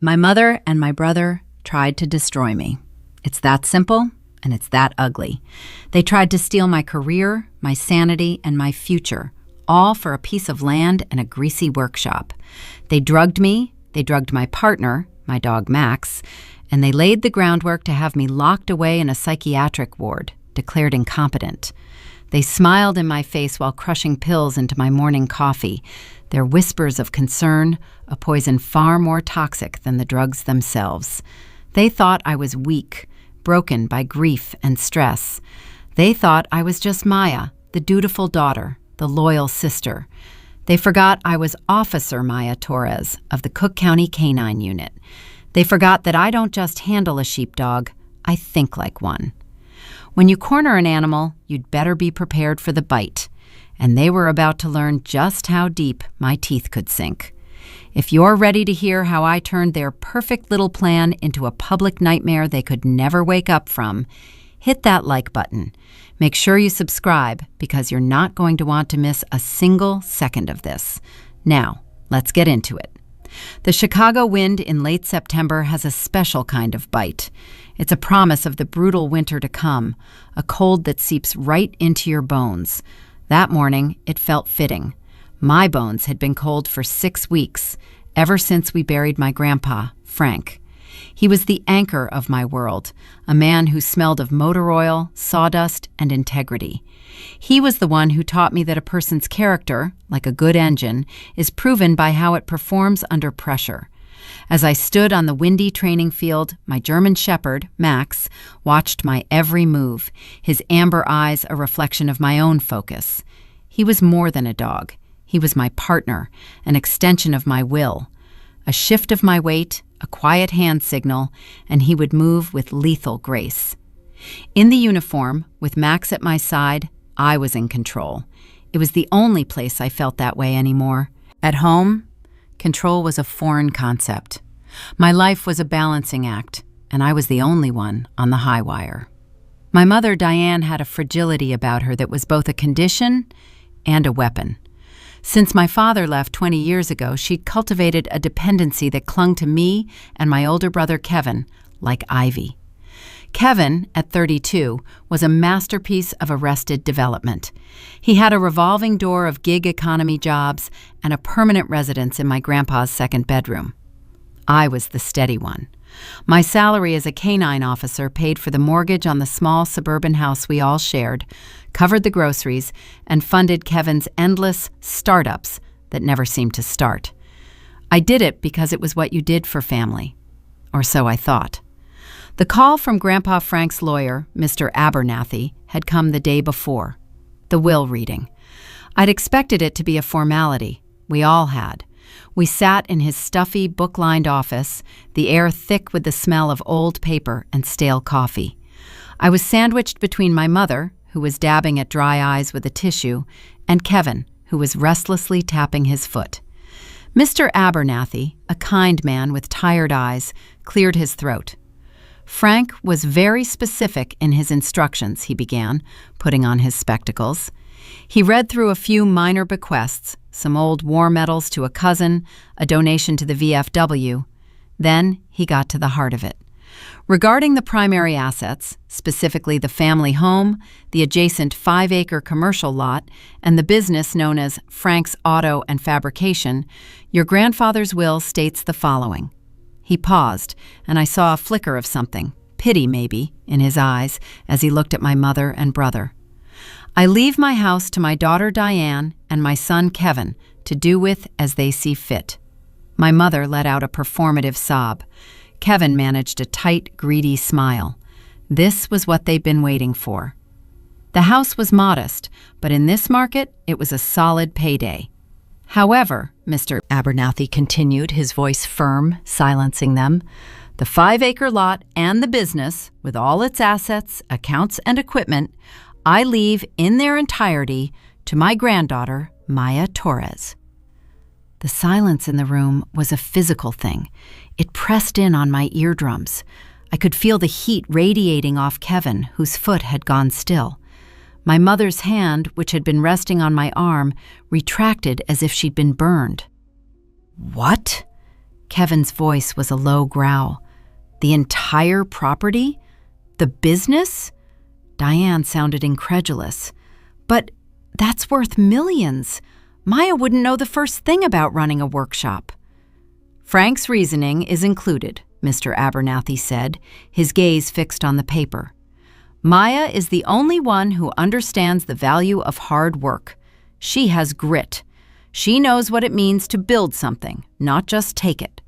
My mother and my brother tried to destroy me. It's that simple, and it's that ugly. They tried to steal my career, my sanity, and my future, all for a piece of land and a greasy workshop. They drugged me, they drugged my partner, my dog Max, and they laid the groundwork to have me locked away in a psychiatric ward, declared incompetent. They smiled in my face while crushing pills into my morning coffee, their whispers of concern, a poison far more toxic than the drugs themselves. They thought I was weak, broken by grief and stress. They thought I was just Maya, the dutiful daughter, the loyal sister. They forgot I was Officer Maya Torres of the Cook County Canine Unit. They forgot that I don't just handle a sheepdog, I think like one. When you corner an animal, you'd better be prepared for the bite. And they were about to learn just how deep my teeth could sink. If you're ready to hear how I turned their perfect little plan into a public nightmare they could never wake up from, hit that like button. Make sure you subscribe because you're not going to want to miss a single second of this. Now, let's get into it. The Chicago wind in late September has a special kind of bite. It's a promise of the brutal winter to come, a cold that seeps right into your bones. That morning, it felt fitting. My bones had been cold for 6 weeks, ever since we buried my grandpa, Frank. He was the anchor of my world, a man who smelled of motor oil, sawdust, and integrity. He was the one who taught me that a person's character, like a good engine, is proven by how it performs under pressure. As I stood on the windy training field, my German shepherd, Max, watched my every move, his amber eyes a reflection of my own focus. He was more than a dog. He was my partner, an extension of my will. A shift of my weight, a quiet hand signal, and he would move with lethal grace. In the uniform, with Max at my side, I was in control. It was the only place I felt that way anymore. At home, control was a foreign concept. My life was a balancing act, and I was the only one on the high wire. My mother, Diane, had a fragility about her that was both a condition and a weapon. Since my father left 20 years ago, she'd cultivated a dependency that clung to me and my older brother, Kevin, like ivy. Kevin, at 32, was a masterpiece of arrested development. He had a revolving door of gig economy jobs and a permanent residence in my grandpa's second bedroom. I was the steady one. My salary as a canine officer paid for the mortgage on the small suburban house we all shared, covered the groceries, and funded Kevin's endless startups that never seemed to start. I did it because it was what you did for family. Or so I thought. The call from Grandpa Frank's lawyer, Mr. Abernathy, had come the day before. The will reading. I'd expected it to be a formality. We all had. We sat in his stuffy, book-lined office, the air thick with the smell of old paper and stale coffee. I was sandwiched between my mother, who was dabbing at dry eyes with a tissue, and Kevin, who was restlessly tapping his foot. Mr. Abernathy, a kind man with tired eyes, cleared his throat. Frank was very specific in his instructions, he began, putting on his spectacles. He read through a few minor bequests, some old war medals to a cousin, a donation to the VFW. Then he got to the heart of it. Regarding the primary assets, specifically the family home, the adjacent 5-acre commercial lot, and the business known as Frank's Auto and Fabrication, your grandfather's will states the following. He paused, and I saw a flicker of something, pity maybe, in his eyes as he looked at my mother and brother. I leave my house to my daughter Diane and my son Kevin to do with as they see fit. My mother let out a performative sob. Kevin managed a tight, greedy smile. This was what they'd been waiting for. The house was modest, but in this market, it was a solid payday. However, Mr. Abernathy continued, his voice firm, silencing them, the 5-acre lot and the business, with all its assets, accounts, and equipment, I leave in their entirety to my granddaughter, Maya Torres. The silence in the room was a physical thing. It pressed in on my eardrums. I could feel the heat radiating off Kevin, whose foot had gone still. My mother's hand, which had been resting on my arm, retracted as if she'd been burned. "What?" Kevin's voice was a low growl. The entire property? The business? Diane sounded incredulous. But that's worth millions. Maya wouldn't know the first thing about running a workshop. Frank's reasoning is included, Mr. Abernathy said, his gaze fixed on the paper. Maya is the only one who understands the value of hard work. She has grit. She knows what it means to build something, not just take it.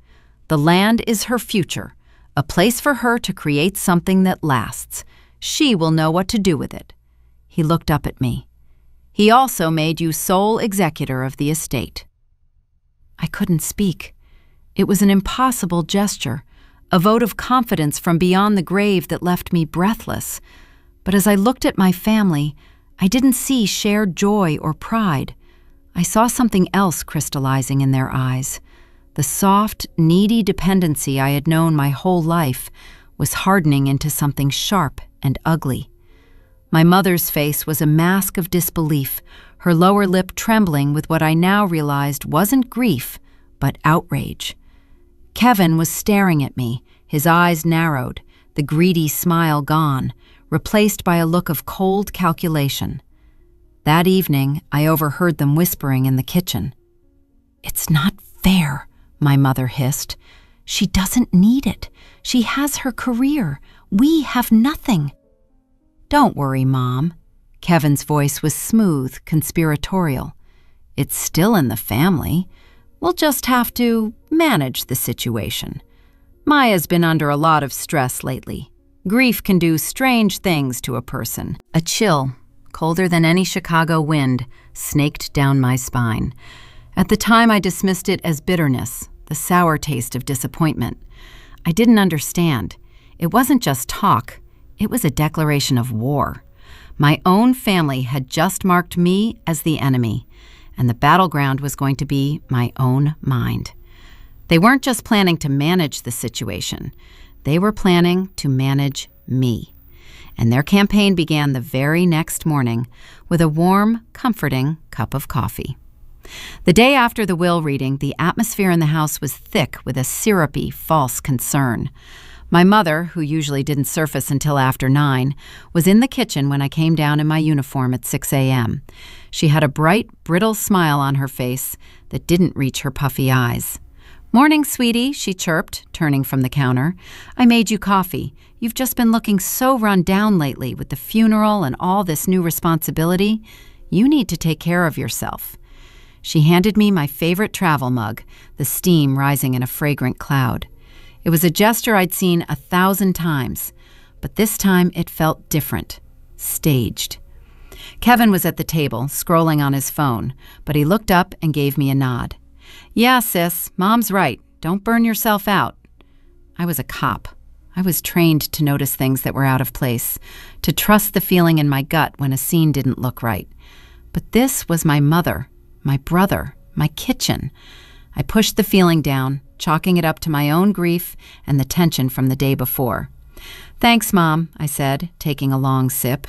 The land is her future, a place for her to create something that lasts. She will know what to do with it. He looked up at me. He also made you sole executor of the estate. I couldn't speak. It was an impossible gesture, a vote of confidence from beyond the grave that left me breathless. But as I looked at my family, I didn't see shared joy or pride. I saw something else crystallizing in their eyes. The soft, needy dependency I had known my whole life was hardening into something sharp and ugly. My mother's face was a mask of disbelief, her lower lip trembling with what I now realized wasn't grief, but outrage. Kevin was staring at me, his eyes narrowed, the greedy smile gone, replaced by a look of cold calculation. That evening, I overheard them whispering in the kitchen. "It's not fair," my mother hissed. "She doesn't need it. She has her career. We have nothing." "Don't worry, Mom." Kevin's voice was smooth, conspiratorial. "It's still in the family. We'll just have to manage the situation. Maya's been under a lot of stress lately. Grief can do strange things to a person." A chill, colder than any Chicago wind, snaked down my spine. At the time, I dismissed it as bitterness, the sour taste of disappointment. I didn't understand. It wasn't just talk. It was a declaration of war. My own family had just marked me as the enemy, and the battleground was going to be my own mind. They weren't just planning to manage the situation. They were planning to manage me. And their campaign began the very next morning with a warm, comforting cup of coffee. The day after the will reading, the atmosphere in the house was thick with a syrupy, false concern. My mother, who usually didn't surface until after 9, was in the kitchen when I came down in my uniform at 6 a.m. She had a bright, brittle smile on her face that didn't reach her puffy eyes. "Morning, sweetie," she chirped, turning from the counter. "I made you coffee. You've just been looking so run down lately with the funeral and all this new responsibility. You need to take care of yourself." She handed me my favorite travel mug, the steam rising in a fragrant cloud. It was a gesture I'd seen 1,000 times, but this time it felt different, staged. Kevin was at the table, scrolling on his phone, but he looked up and gave me a nod. "Yeah, sis, Mom's right. Don't burn yourself out." I was a cop. I was trained to notice things that were out of place, to trust the feeling in my gut when a scene didn't look right. But this was my mother, my brother, my kitchen. I pushed the feeling down, chalking it up to my own grief and the tension from the day before. "Thanks, Mom," I said, taking a long sip.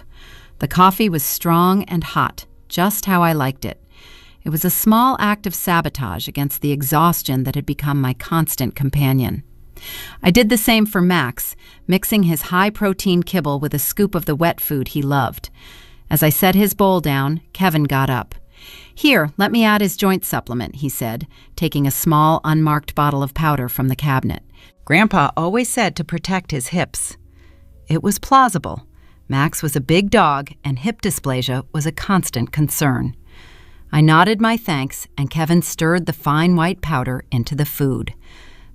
The coffee was strong and hot, just how I liked it. It was a small act of sabotage against the exhaustion that had become my constant companion. I did the same for Max, mixing his high-protein kibble with a scoop of the wet food he loved. As I set his bowl down, Kevin got up. "Here, let me add his joint supplement," he said, taking a small, unmarked bottle of powder from the cabinet. "Grandpa always said to protect his hips." It was plausible. Max was a big dog, and hip dysplasia was a constant concern. I nodded my thanks, and Kevin stirred the fine white powder into the food.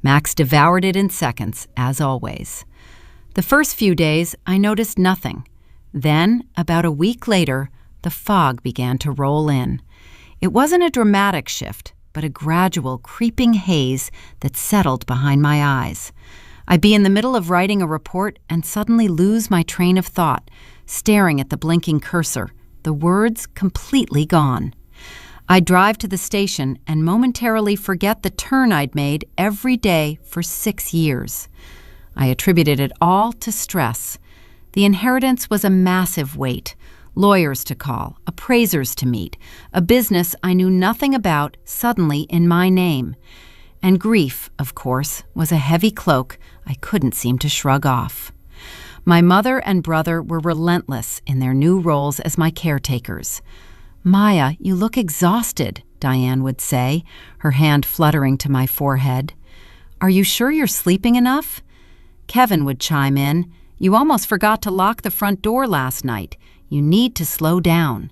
Max devoured it in seconds, as always. The first few days, I noticed nothing. Then, about a week later, the fog began to roll in. It wasn't a dramatic shift, but a gradual, creeping haze that settled behind my eyes. I'd be in the middle of writing a report and suddenly lose my train of thought, staring at the blinking cursor, the words completely gone. I'd drive to the station and momentarily forget the turn I'd made every day for 6 years. I attributed it all to stress. The inheritance was a massive weight. Lawyers to call, appraisers to meet, a business I knew nothing about suddenly in my name. And grief, of course, was a heavy cloak I couldn't seem to shrug off. My mother and brother were relentless in their new roles as my caretakers. "Maya, you look exhausted," Diane would say, her hand fluttering to my forehead. "Are you sure you're sleeping enough?" Kevin would chime in, "You almost forgot to lock the front door last night. You need to slow down."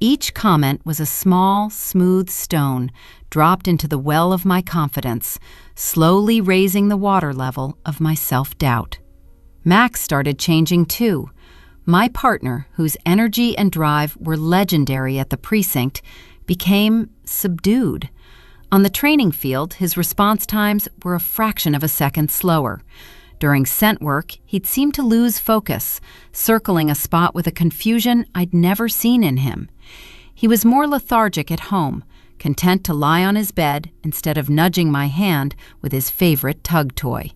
Each comment was a small, smooth stone dropped into the well of my confidence, slowly raising the water level of my self-doubt. Max started changing too. My partner, whose energy and drive were legendary at the precinct, became subdued. On the training field, his response times were a fraction of a second slower. During scent work, he'd seem to lose focus, circling a spot with a confusion I'd never seen in him. He was more lethargic at home, content to lie on his bed instead of nudging my hand with his favorite tug toy.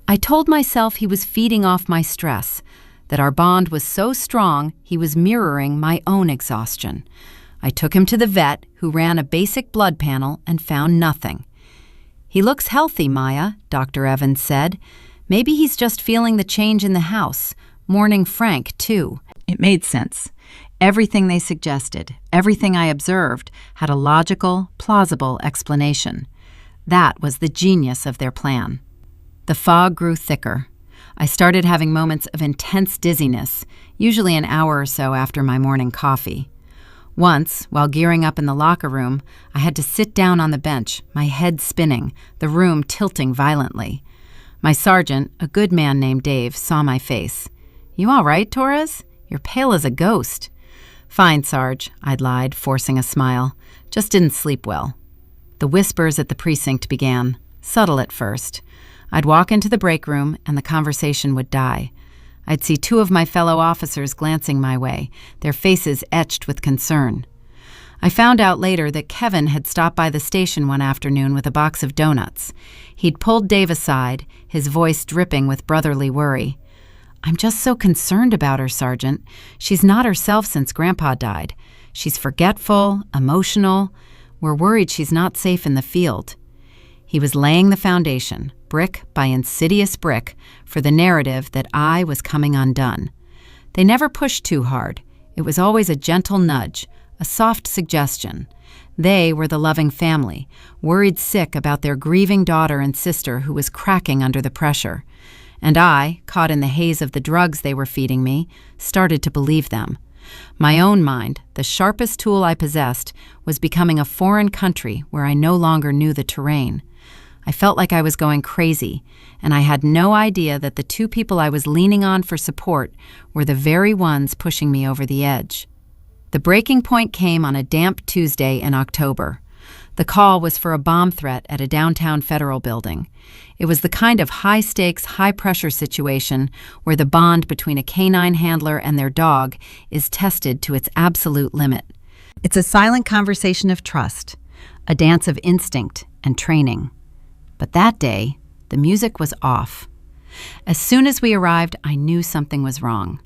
I told myself he was feeding off my stress, that our bond was so strong he was mirroring my own exhaustion. I took him to the vet, who ran a basic blood panel and found nothing. "He looks healthy, Maya," Dr. Evans said. "Maybe he's just feeling the change in the house, mourning Frank, too." It made sense. Everything they suggested, everything I observed, had a logical, plausible explanation. That was the genius of their plan. The fog grew thicker. I started having moments of intense dizziness, usually an hour or so after my morning coffee. Once, while gearing up in the locker room, I had to sit down on the bench, my head spinning, the room tilting violently. My sergeant, a good man named Dave, saw my face. "You all right, Torres? You're pale as a ghost." "Fine, Sarge," I'd lied, forcing a smile. "Just didn't sleep well." The whispers at the precinct began, subtle at first. I'd walk into the break room and the conversation would die. I'd see two of my fellow officers glancing my way, their faces etched with concern. I found out later that Kevin had stopped by the station one afternoon with a box of donuts. He'd pulled Dave aside, his voice dripping with brotherly worry. "I'm just so concerned about her, Sergeant. She's not herself since Grandpa died. She's forgetful, emotional. We're worried she's not safe in the field." He was laying the foundation, brick by insidious brick, for the narrative that I was coming undone. They never pushed too hard. It was always a gentle nudge, a soft suggestion. They were the loving family, worried sick about their grieving daughter and sister who was cracking under the pressure. And I, caught in the haze of the drugs they were feeding me, started to believe them. My own mind, the sharpest tool I possessed, was becoming a foreign country where I no longer knew the terrain. I felt like I was going crazy, and I had no idea that the two people I was leaning on for support were the very ones pushing me over the edge. The breaking point came on a damp Tuesday in October. The call was for a bomb threat at a downtown federal building. It was the kind of high-stakes, high-pressure situation where the bond between a canine handler and their dog is tested to its absolute limit. It's a silent conversation of trust, a dance of instinct and training. But that day, the music was off. As soon as we arrived, I knew something was wrong.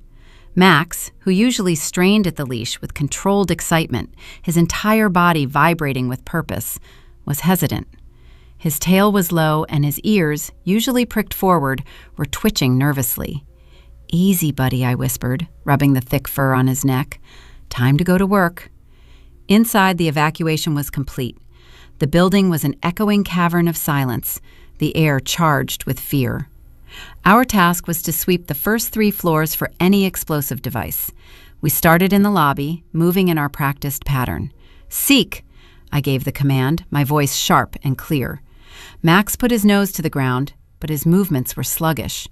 Max, who usually strained at the leash with controlled excitement, his entire body vibrating with purpose, was hesitant. His tail was low and his ears, usually pricked forward, were twitching nervously. "Easy, buddy," I whispered, rubbing the thick fur on his neck. "Time to go to work." Inside, the evacuation was complete. The building was an echoing cavern of silence, the air charged with fear. Our task was to sweep the first 3 floors for any explosive device. We started in the lobby, moving in our practiced pattern. "Seek!" I gave the command, my voice sharp and clear. Max put his nose to the ground, but his movements were sluggish.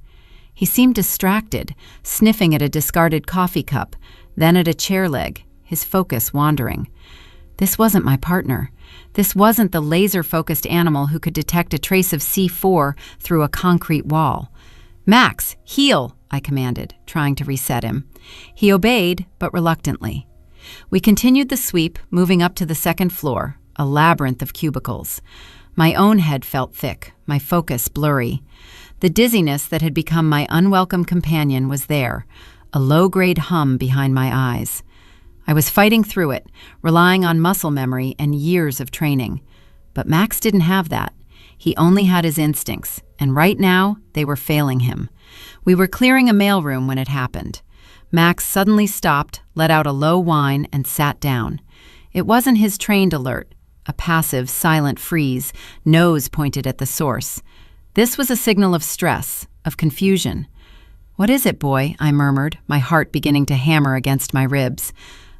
He seemed distracted, sniffing at a discarded coffee cup, then at a chair leg, his focus wandering. This wasn't my partner. This wasn't the laser-focused animal who could detect a trace of C4 through a concrete wall. "Max, heel!" I commanded, trying to reset him. He obeyed, but reluctantly. We continued the sweep, moving up to the 2nd floor, a labyrinth of cubicles. My own head felt thick, my focus blurry. The dizziness that had become my unwelcome companion was there, a low-grade hum behind my eyes. I was fighting through it, relying on muscle memory and years of training. But Max didn't have that. He only had his instincts, and right now, they were failing him. We were clearing a mailroom when it happened. Max suddenly stopped, let out a low whine, and sat down. It wasn't his trained alert, a passive, silent freeze, nose pointed at the source. This was a signal of stress, of confusion. "What is it, boy?" I murmured, my heart beginning to hammer against my ribs.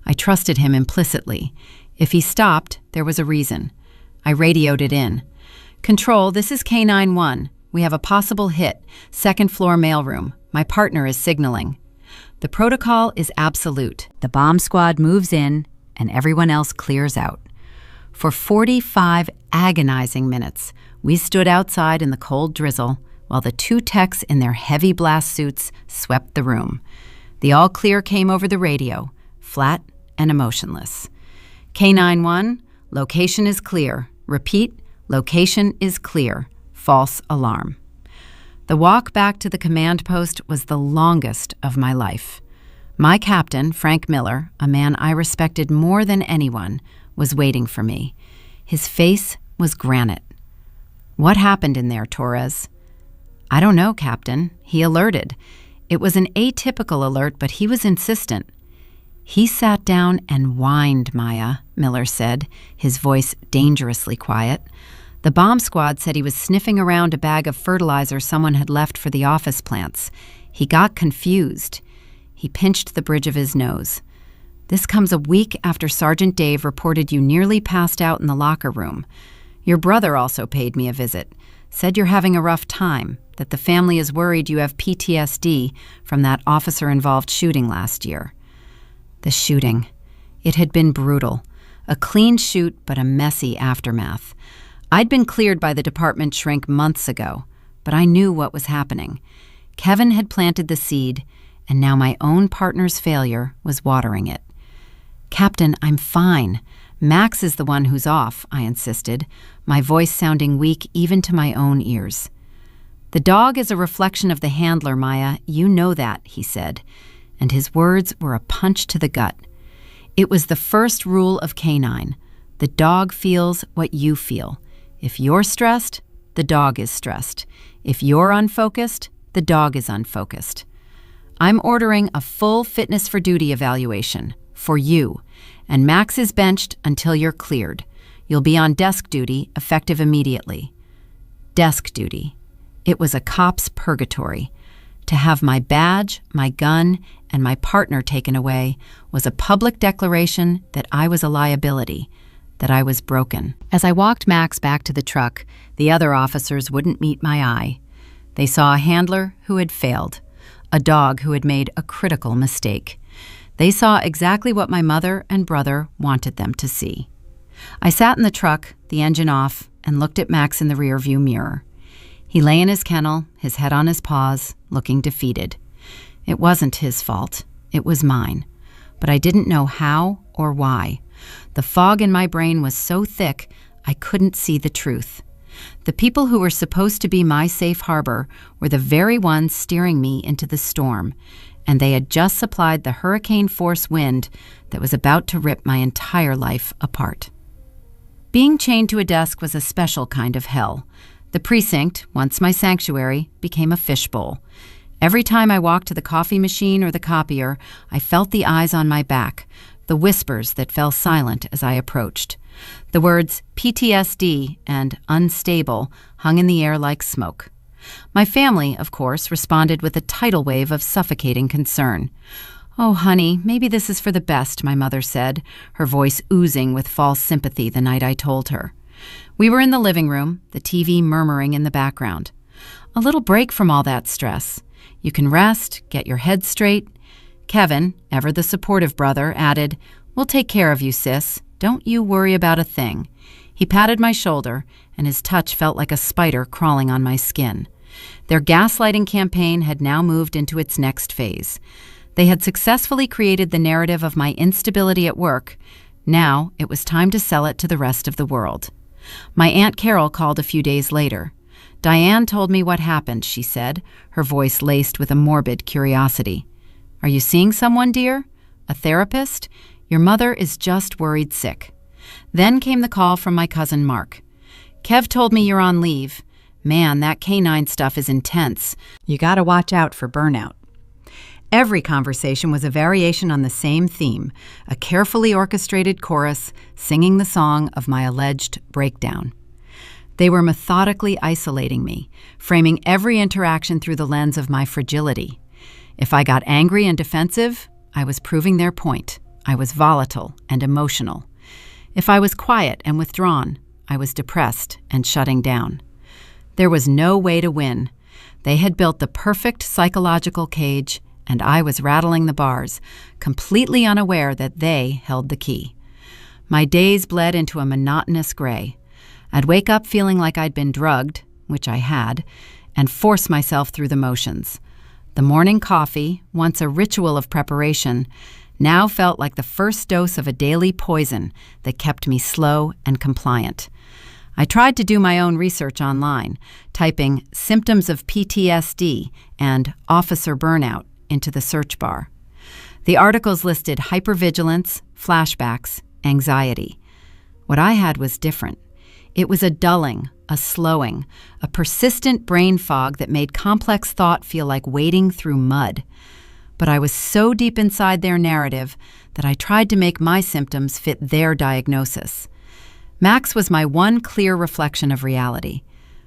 I trusted him implicitly. If he stopped, there was a reason. I radioed it in. "Control, this is K91. We have a possible hit, second-floor mailroom. My partner is signaling." The protocol is absolute. The bomb squad moves in, and everyone else clears out. For 45 agonizing minutes, we stood outside in the cold drizzle while the two techs in their heavy blast suits swept the room. The all-clear came over the radio, flat and emotionless. "K91, location is clear. Repeat, location is clear. False alarm." The walk back to the command post was the longest of my life. My captain, Frank Miller, a man I respected more than anyone, was waiting for me. His face was granite. "What happened in there, Torres?" "I don't know, Captain. He alerted. It was an atypical alert, but he was insistent." "He sat down and whined, Maya," Miller said, his voice dangerously quiet. "The bomb squad said he was sniffing around a bag of fertilizer someone had left for the office plants. He got confused." He pinched the bridge of his nose. "This comes a week after Sergeant Dave reported you nearly passed out in the locker room. Your brother also paid me a visit, said you're having a rough time, that the family is worried you have PTSD from that officer-involved shooting last year." The shooting. It had been brutal. A clean shoot, but a messy aftermath. I'd been cleared by the department shrink months ago, but I knew what was happening. Kevin had planted the seed, and now my own partner's failure was watering it. "Captain, I'm fine. Max is the one who's off," I insisted, my voice sounding weak even to my own ears. "The dog is a reflection of the handler, Maya. You know that," he said, and his words were a punch to the gut. It was the first rule of K9. The dog feels what you feel. If you're stressed, the dog is stressed. If you're unfocused, the dog is unfocused. "I'm ordering a full fitness for duty evaluation, for you, and Max is benched until you're cleared. You'll be on desk duty, effective immediately." Desk duty. It was a cop's purgatory. To have my badge, my gun, and my partner taken away was a public declaration that I was a liability, that I was broken. As I walked Max back to the truck, the other officers wouldn't meet my eye. They saw a handler who had failed, a dog who had made a critical mistake. They saw exactly what my mother and brother wanted them to see. I sat in the truck, the engine off, and looked at Max in the rearview mirror. He lay in his kennel, his head on his paws, looking defeated. It wasn't his fault. It was mine. But I didn't know how or why. The fog in my brain was so thick, I couldn't see the truth. The people who were supposed to be my safe harbor were the very ones steering me into the storm, and they had just supplied the hurricane-force wind that was about to rip my entire life apart. Being chained to a desk was a special kind of hell. The precinct, once my sanctuary, became a fishbowl. Every time I walked to the coffee machine or the copier, I felt the eyes on my back, the whispers that fell silent as I approached. The words PTSD and unstable hung in the air like smoke. My family, of course, responded with a tidal wave of suffocating concern. "Oh, honey, maybe this is for the best," my mother said, her voice oozing with false sympathy the night I told her. We were in the living room, the TV murmuring in the background. "A little break from all that stress. You can rest, get your head straight." Kevin, ever the supportive brother, added, "We'll take care of you, sis. Don't you worry about a thing." He patted my shoulder, and his touch felt like a spider crawling on my skin. Their gaslighting campaign had now moved into its next phase. They had successfully created the narrative of my instability at work. Now it was time to sell it to the rest of the world. My Aunt Carol called a few days later. "Diane told me what happened," she said, her voice laced with a morbid curiosity. "Are you seeing someone, dear? A therapist? Your mother is just worried sick." Then came the call from my cousin Mark. Kev told me you're on leave. Man, that canine stuff is intense. You gotta watch out for burnout. Every conversation was a variation on the same theme, a carefully orchestrated chorus singing the song of my alleged breakdown. They were methodically isolating me, framing every interaction through the lens of my fragility. If I got angry and defensive, I was proving their point. I was volatile and emotional. If I was quiet and withdrawn, I was depressed and shutting down. There was no way to win. They had built the perfect psychological cage, and I was rattling the bars, completely unaware that they held the key. My days bled into a monotonous gray. I'd wake up feeling like I'd been drugged, which I had, and force myself through the motions. The morning coffee, once a ritual of preparation, now felt like the first dose of a daily poison that kept me slow and compliant. I tried to do my own research online, typing symptoms of PTSD and officer burnout into the search bar. The articles listed hypervigilance, flashbacks, anxiety. What I had was different. It was a dulling, a slowing, a persistent brain fog that made complex thought feel like wading through mud. But I was so deep inside their narrative that I tried to make my symptoms fit their diagnosis. Max was my one clear reflection of reality.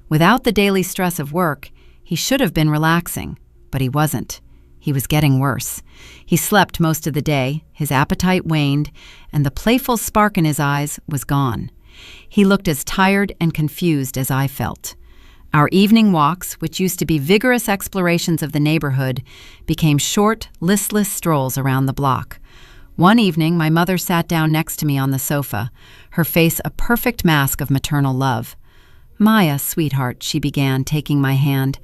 Without the daily stress of work, he should have been relaxing, but he wasn't. He was getting worse. He slept most of the day, his appetite waned, and the playful spark in his eyes was gone. He looked as tired and confused as I felt. Our evening walks, which used to be vigorous explorations of the neighborhood, became short, listless strolls around the block. One evening, my mother sat down next to me on the sofa, her face a perfect mask of maternal love. "Maya, sweetheart," she began, taking my hand.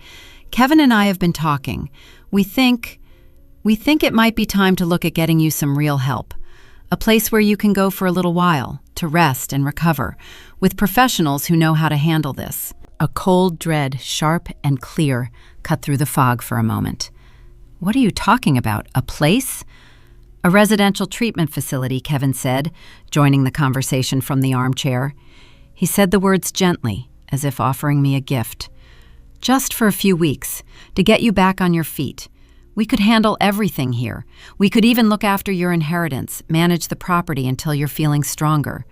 "Kevin and I have been talking. We think it might be time to look at getting you some real help. A place where you can go for a little while, to rest and recover, with professionals who know how to handle this." A cold dread, sharp and clear, cut through the fog for a moment. "What are you talking about? A place?" "A residential treatment facility," Kevin said, joining the conversation from the armchair. He said the words gently, as if offering me a gift. "Just for a few weeks, to get you back on your feet. We could handle everything here. We could even look after your inheritance, manage the property until you're feeling stronger."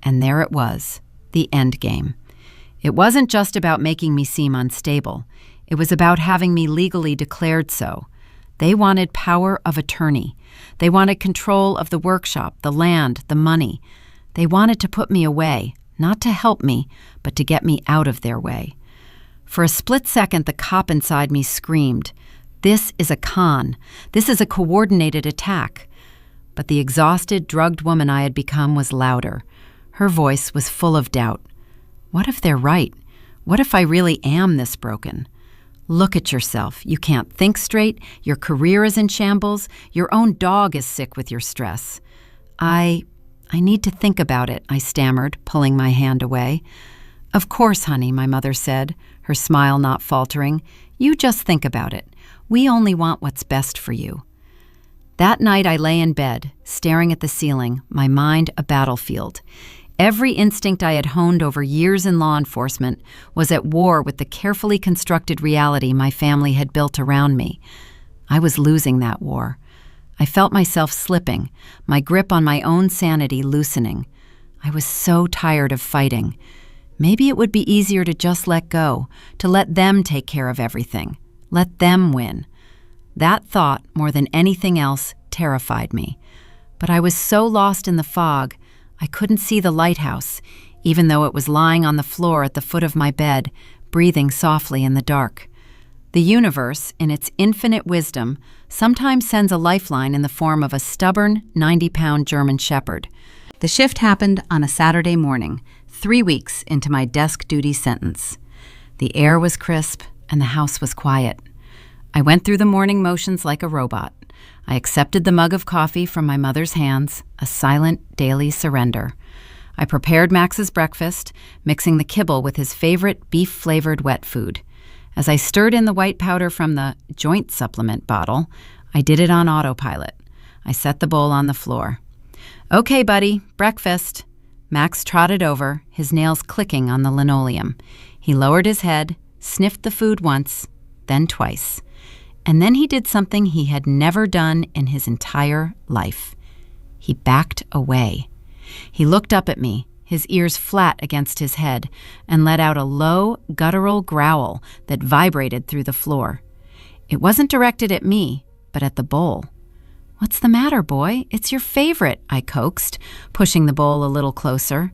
And there it was, the end game. It wasn't just about making me seem unstable. It was about having me legally declared so. They wanted power of attorney. They wanted control of the workshop, the land, the money. They wanted to put me away, not to help me, but to get me out of their way. For a split second, the cop inside me screamed, "This is a con. This is a coordinated attack." But the exhausted, drugged woman I had become was louder. Her voice was full of doubt. What if they're right? What if I really am this broken? Look at yourself. You can't think straight. Your career is in shambles. Your own dog is sick with your stress. I need to think about it," I stammered, pulling my hand away. "Of course, honey," my mother said, her smile not faltering. "You just think about it. We only want what's best for you." That night I lay in bed, staring at the ceiling, my mind a battlefield. Every instinct I had honed over years in law enforcement was at war with the carefully constructed reality my family had built around me. I was losing that war. I felt myself slipping, my grip on my own sanity loosening. I was so tired of fighting. Maybe it would be easier to just let go, to let them take care of everything. Let them win. That thought, more than anything else, terrified me. But I was so lost in the fog, I couldn't see the lighthouse, even though it was lying on the floor at the foot of my bed, breathing softly in the dark. The universe, in its infinite wisdom, sometimes sends a lifeline in the form of a stubborn, 90-pound German shepherd. The shift happened on a Saturday morning, 3 weeks into my desk duty sentence. The air was crisp, and the house was quiet. I went through the morning motions like a robot. I accepted the mug of coffee from my mother's hands, a silent daily surrender. I prepared Max's breakfast, mixing the kibble with his favorite beef-flavored wet food. As I stirred in the white powder from the joint supplement bottle, I did it on autopilot. I set the bowl on the floor. "Okay, buddy, breakfast." Max trotted over, his nails clicking on the linoleum. He lowered his head, sniffed the food once, then twice. And then he did something he had never done in his entire life. He backed away. He looked up at me, his ears flat against his head, and let out a low, guttural growl that vibrated through the floor. It wasn't directed at me, but at the bowl. "What's the matter, boy? It's your favorite," I coaxed, pushing the bowl a little closer.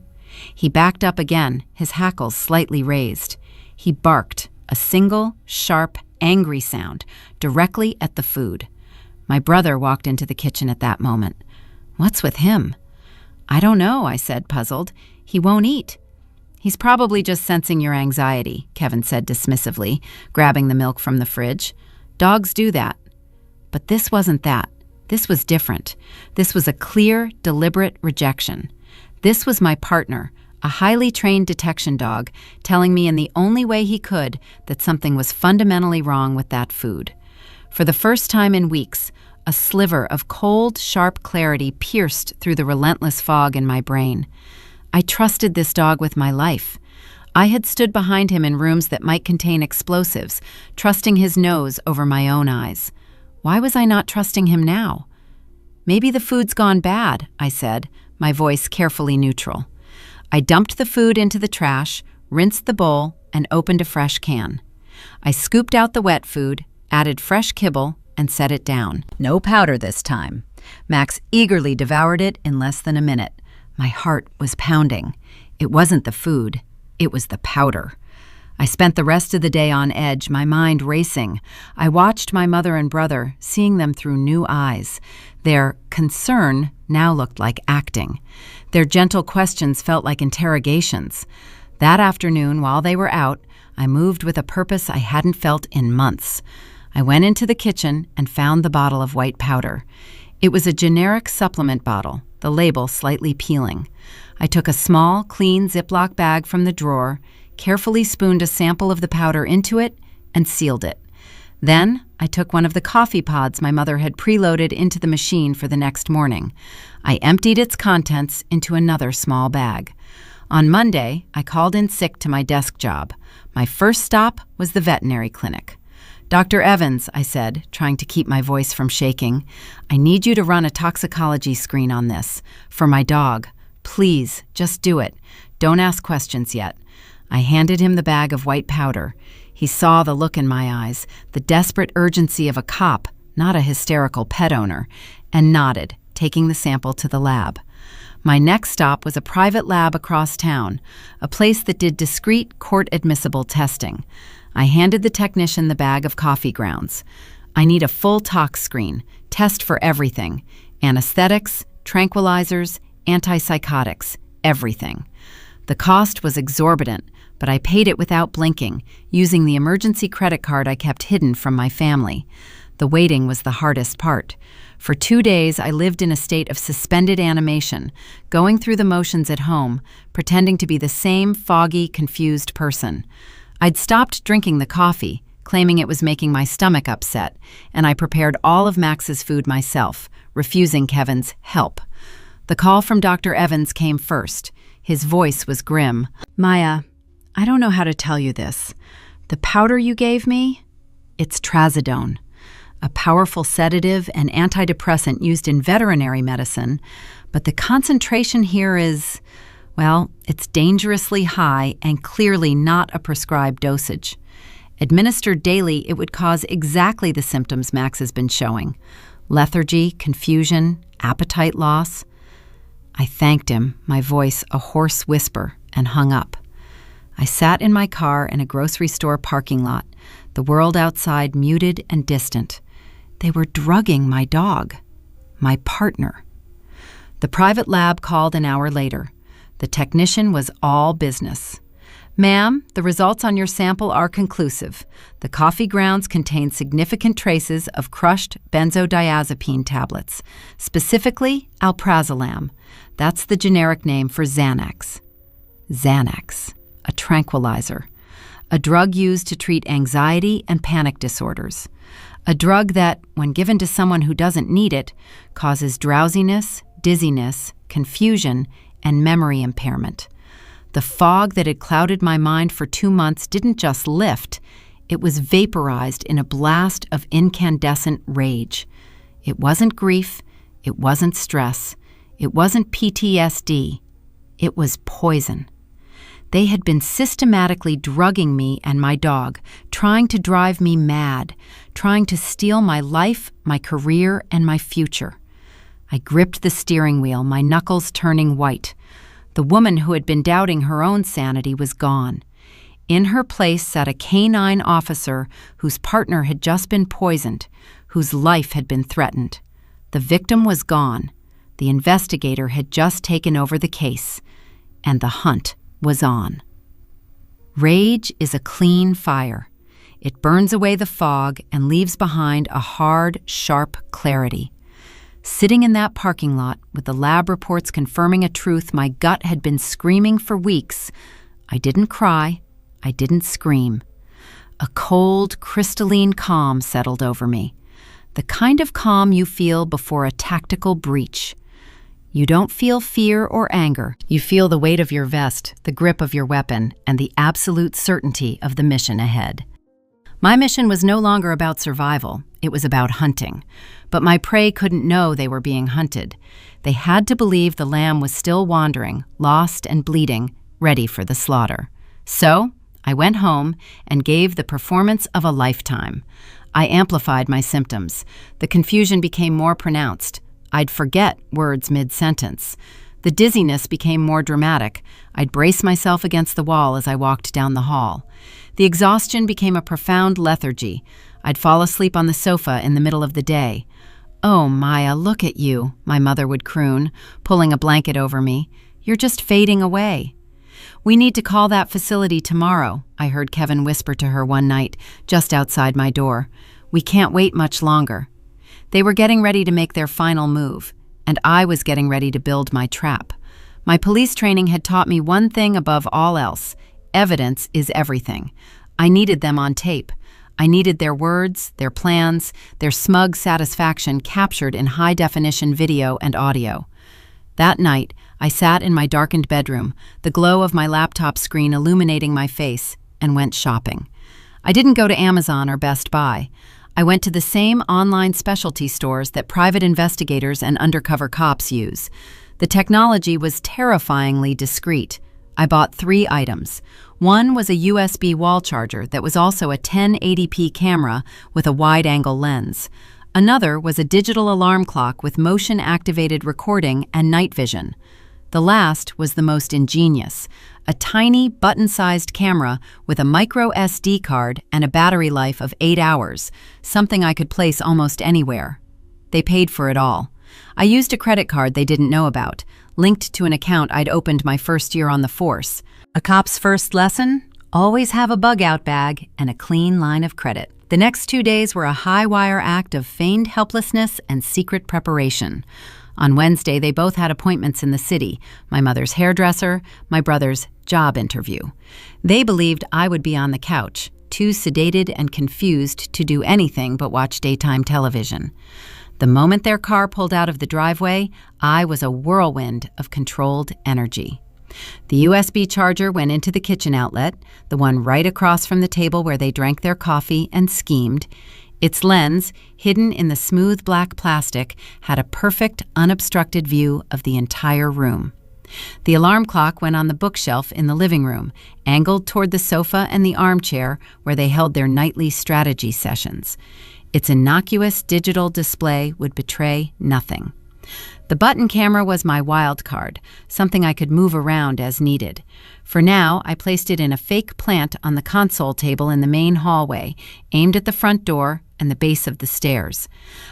He backed up again, his hackles slightly raised. He barked, a single, sharp, angry sound, directly at the food. My brother walked into the kitchen at that moment. "What's with him?" "I don't know," I said, puzzled. "He won't eat." "He's probably just sensing your anxiety," Kevin said dismissively, grabbing the milk from the fridge. "Dogs do that." But this wasn't that. This was different. This was a clear, deliberate rejection. This was my partner, a highly trained detection dog, telling me in the only way he could that something was fundamentally wrong with that food. For the first time in weeks, a sliver of cold, sharp clarity pierced through the relentless fog in my brain. I trusted this dog with my life. I had stood behind him in rooms that might contain explosives, trusting his nose over my own eyes. Why was I not trusting him now? "Maybe the food's gone bad," I said, my voice carefully neutral. I dumped the food into the trash, rinsed the bowl, and opened a fresh can. I scooped out the wet food, added fresh kibble, and set it down. No powder this time. Max eagerly devoured it in less than a minute. My heart was pounding. It wasn't the food, it was the powder. I spent the rest of the day on edge, my mind racing. I watched my mother and brother, seeing them through new eyes. Their concern now looked like acting. Their gentle questions felt like interrogations. That afternoon, while they were out, I moved with a purpose I hadn't felt in months. I went into the kitchen and found the bottle of white powder. It was a generic supplement bottle, the label slightly peeling. I took a small, clean Ziploc bag from the drawer, carefully spooned a sample of the powder into it, and sealed it. Then I took one of the coffee pods my mother had preloaded into the machine for the next morning. I emptied its contents into another small bag. On Monday, I called in sick to my desk job. My first stop was the veterinary clinic. "Dr. Evans," I said, trying to keep my voice from shaking, "I need you to run a toxicology screen on this. For my dog. Please, just do it. Don't ask questions yet." I handed him the bag of white powder. He saw the look in my eyes, the desperate urgency of a cop, not a hysterical pet owner, and nodded, taking the sample to the lab. My next stop was a private lab across town, a place that did discreet, court-admissible testing. I handed the technician the bag of coffee grounds. "I need a full tox screen, test for everything. Anesthetics, tranquilizers, antipsychotics, everything." The cost was exorbitant, but I paid it without blinking, using the emergency credit card I kept hidden from my family. The waiting was the hardest part. For 2 days, I lived in a state of suspended animation, going through the motions at home, pretending to be the same foggy, confused person. I'd stopped drinking the coffee, claiming it was making my stomach upset, and I prepared all of Max's food myself, refusing Kevin's help. The call from Dr. Evans came first. His voice was grim. "Maya, I don't know how to tell you this. The powder you gave me, it's trazodone, a powerful sedative and antidepressant used in veterinary medicine, but the concentration here is, well, it's dangerously high and clearly not a prescribed dosage. Administered daily, it would cause exactly the symptoms Max has been showing: lethargy, confusion, appetite loss." I thanked him, my voice a hoarse whisper, and hung up. I sat in my car in a grocery store parking lot, the world outside muted and distant. They were drugging my dog, my partner. The private lab called an hour later. The technician was all business. "Ma'am, the results on your sample are conclusive. The coffee grounds contain significant traces of crushed benzodiazepine tablets, specifically alprazolam. That's the generic name for Xanax." Xanax, a tranquilizer, a drug used to treat anxiety and panic disorders, a drug that, when given to someone who doesn't need it, causes drowsiness, dizziness, confusion, and memory impairment. The fog that had clouded my mind for 2 months didn't just lift, it was vaporized in a blast of incandescent rage. It wasn't grief, it wasn't stress, it wasn't PTSD, it was poison. They had been systematically drugging me and my dog, trying to drive me mad, trying to steal my life, my career, and my future. I gripped the steering wheel, my knuckles turning white. The woman who had been doubting her own sanity was gone. In her place sat a canine officer whose partner had just been poisoned, whose life had been threatened. The victim was gone. The investigator had just taken over the case, and the hunt was on. Rage is a clean fire. It burns away the fog and leaves behind a hard, sharp clarity. Sitting in that parking lot with the lab reports confirming a truth my gut had been screaming for weeks, I didn't cry, I didn't scream. A cold, crystalline calm settled over me. The kind of calm you feel before a tactical breach. You don't feel fear or anger. You feel the weight of your vest, the grip of your weapon, and the absolute certainty of the mission ahead. My mission was no longer about survival. It was about hunting. But my prey couldn't know they were being hunted. They had to believe the lamb was still wandering, lost and bleeding, ready for the slaughter. So, I went home and gave the performance of a lifetime. I amplified my symptoms. The confusion became more pronounced. I'd forget words mid-sentence. The dizziness became more dramatic. I'd brace myself against the wall as I walked down the hall. The exhaustion became a profound lethargy. I'd fall asleep on the sofa in the middle of the day. "Oh, Maya, look at you," my mother would croon, pulling a blanket over me. "You're just fading away." "We need to call that facility tomorrow," I heard Kevin whisper to her one night, just outside my door. "We can't wait much longer." They were getting ready to make their final move, and I was getting ready to build my trap. My police training had taught me one thing above all else: evidence is everything. I needed them on tape. I needed their words, their plans, their smug satisfaction captured in high-definition video and audio. That night, I sat in my darkened bedroom, the glow of my laptop screen illuminating my face, and went shopping. I didn't go to Amazon or Best Buy. I went to the same online specialty stores that private investigators and undercover cops use. The technology was terrifyingly discreet. I bought 3 items. One was a USB wall charger that was also a 1080p camera with a wide-angle lens. Another was a digital alarm clock with motion-activated recording and night vision. The last was the most ingenious: a tiny, button-sized camera with a micro SD card and a battery life of 8 hours, something I could place almost anywhere. They paid for it all. I used a credit card they didn't know about, linked to an account I'd opened my first year on the force. A cop's first lesson? Always have a bug-out bag and a clean line of credit. The next 2 days were a high-wire act of feigned helplessness and secret preparation. On Wednesday, they both had appointments in the city: my mother's hairdresser, my brother's job interview. They believed I would be on the couch, too sedated and confused to do anything but watch daytime television. The moment their car pulled out of the driveway, I was a whirlwind of controlled energy. The USB charger went into the kitchen outlet, the one right across from the table where they drank their coffee and schemed. Its lens, hidden in the smooth black plastic, had a perfect, unobstructed view of the entire room. The alarm clock went on the bookshelf in the living room, angled toward the sofa and the armchair where they held their nightly strategy sessions. Its innocuous digital display would betray nothing. The button camera was my wild card, something I could move around as needed. For now, I placed it in a fake plant on the console table in the main hallway, aimed at the front door and the base of the stairs.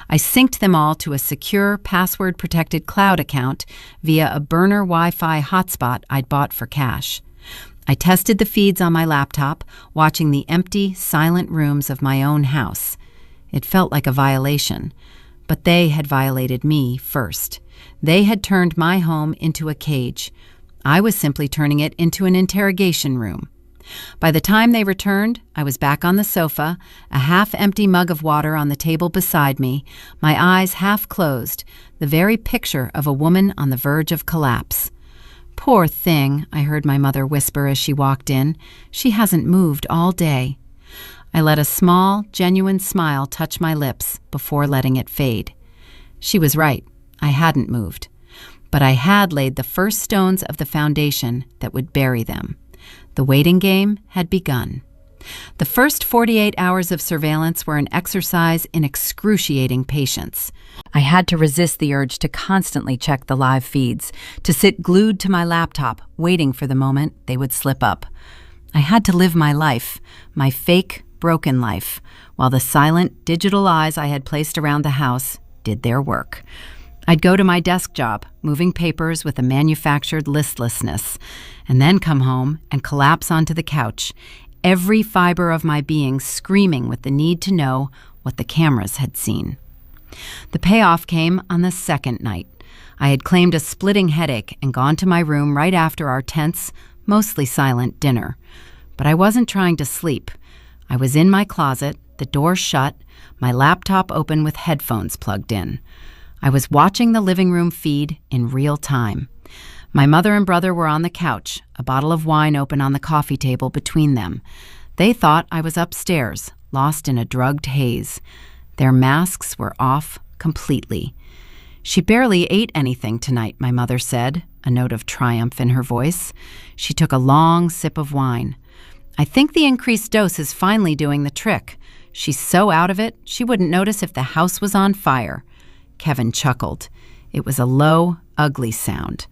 I synced them all to a secure, password-protected cloud account via a burner Wi-Fi hotspot I'd bought for cash. I tested the feeds on my laptop, watching the empty, silent rooms of my own house. It felt like a violation. But they had violated me first. They had turned my home into a cage. I was simply turning it into an interrogation room. By the time they returned, I was back on the sofa, a half-empty mug of water on the table beside me, my eyes half closed, the very picture of a woman on the verge of collapse. "Poor thing," I heard my mother whisper as she walked in. "She hasn't moved all day." I let a small, genuine smile touch my lips before letting it fade. She was right. I hadn't moved. But I had laid the first stones of the foundation that would bury them. The waiting game had begun. The first 48 hours of surveillance were an exercise in excruciating patience. I had to resist the urge to constantly check the live feeds, to sit glued to my laptop, waiting for the moment they would slip up. I had to live my life, my fake, broken life, while the silent, digital eyes I had placed around the house did their work. I'd go to my desk job, moving papers with a manufactured listlessness, and then come home and collapse onto the couch, every fiber of my being screaming with the need to know what the cameras had seen. The payoff came on the second night. I had claimed a splitting headache and gone to my room right after our tense, mostly silent dinner. But I wasn't trying to sleep. I was in my closet, the door shut, my laptop open with headphones plugged in. I was watching the living room feed in real time. My mother and brother were on the couch, a bottle of wine open on the coffee table between them. They thought I was upstairs, lost in a drugged haze. Their masks were off completely. "She barely ate anything tonight," my mother said, a note of triumph in her voice. She took a long sip of wine. "I think the increased dose is finally doing the trick. She's so out of it, she wouldn't notice if the house was on fire." Kevin chuckled. It was a low, ugly sound.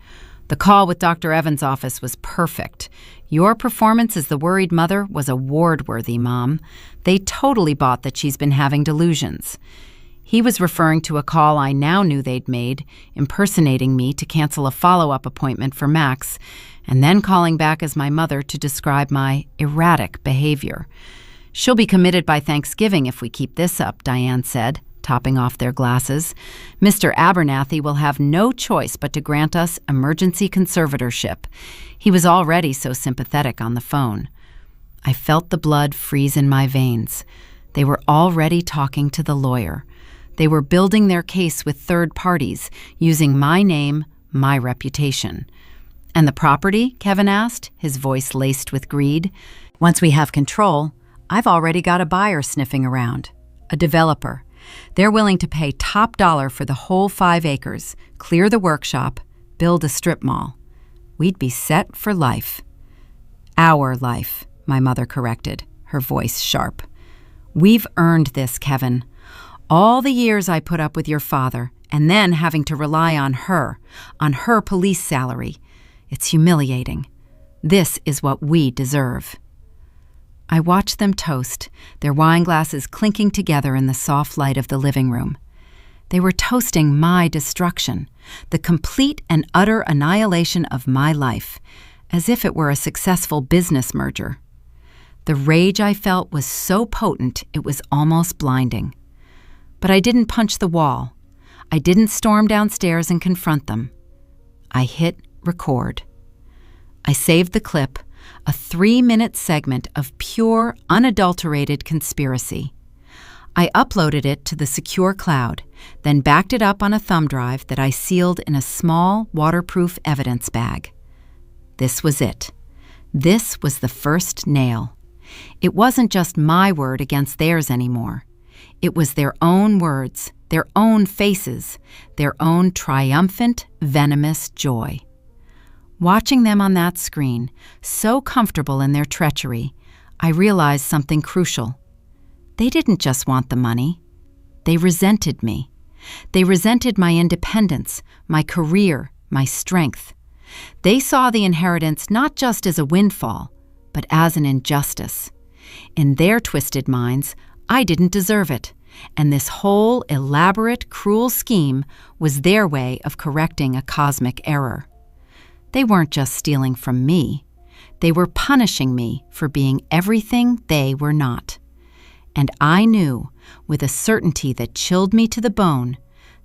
"The call with Dr. Evans' office was perfect. Your performance as the worried mother was award-worthy, Mom. They totally bought that she's been having delusions." He was referring to a call I now knew they'd made, impersonating me to cancel a follow-up appointment for Max, and then calling back as my mother to describe my erratic behavior. "She'll be committed by Thanksgiving if we keep this up," Diane said, topping off their glasses. "Mr. Abernathy will have no choice but to grant us emergency conservatorship." He was already so sympathetic on the phone. I felt the blood freeze in my veins. They were already talking to the lawyer. They were building their case with third parties, using my name, my reputation. "And the property?" Kevin asked, his voice laced with greed. "Once we have control, I've already got a buyer sniffing around, a developer. They're willing to pay top dollar for the whole 5 acres, clear the workshop, build a strip mall. We'd be set for life." "Our life," my mother corrected, her voice sharp. "We've earned this, Kevin. All the years I put up with your father, and then having to rely on her police salary. It's humiliating. This is what we deserve." I watched them toast, their wine glasses clinking together in the soft light of the living room. They were toasting my destruction, the complete and utter annihilation of my life, as if it were a successful business merger. The rage I felt was so potent it was almost blinding. But I didn't punch the wall. I didn't storm downstairs and confront them. I hit record. I saved the clip, a 3-minute segment of pure, unadulterated conspiracy. I uploaded it to the secure cloud, then backed it up on a thumb drive that I sealed in a small, waterproof evidence bag. This was it. This was the first nail. It wasn't just my word against theirs anymore. It was their own words, their own faces, their own triumphant, venomous joy. Watching them on that screen, so comfortable in their treachery, I realized something crucial. They didn't just want the money. They resented me. They resented my independence, my career, my strength. They saw the inheritance not just as a windfall, but as an injustice. In their twisted minds, I didn't deserve it, and this whole elaborate, cruel scheme was their way of correcting a cosmic error. They weren't just stealing from me. They were punishing me for being everything they were not. And I knew, with a certainty that chilled me to the bone,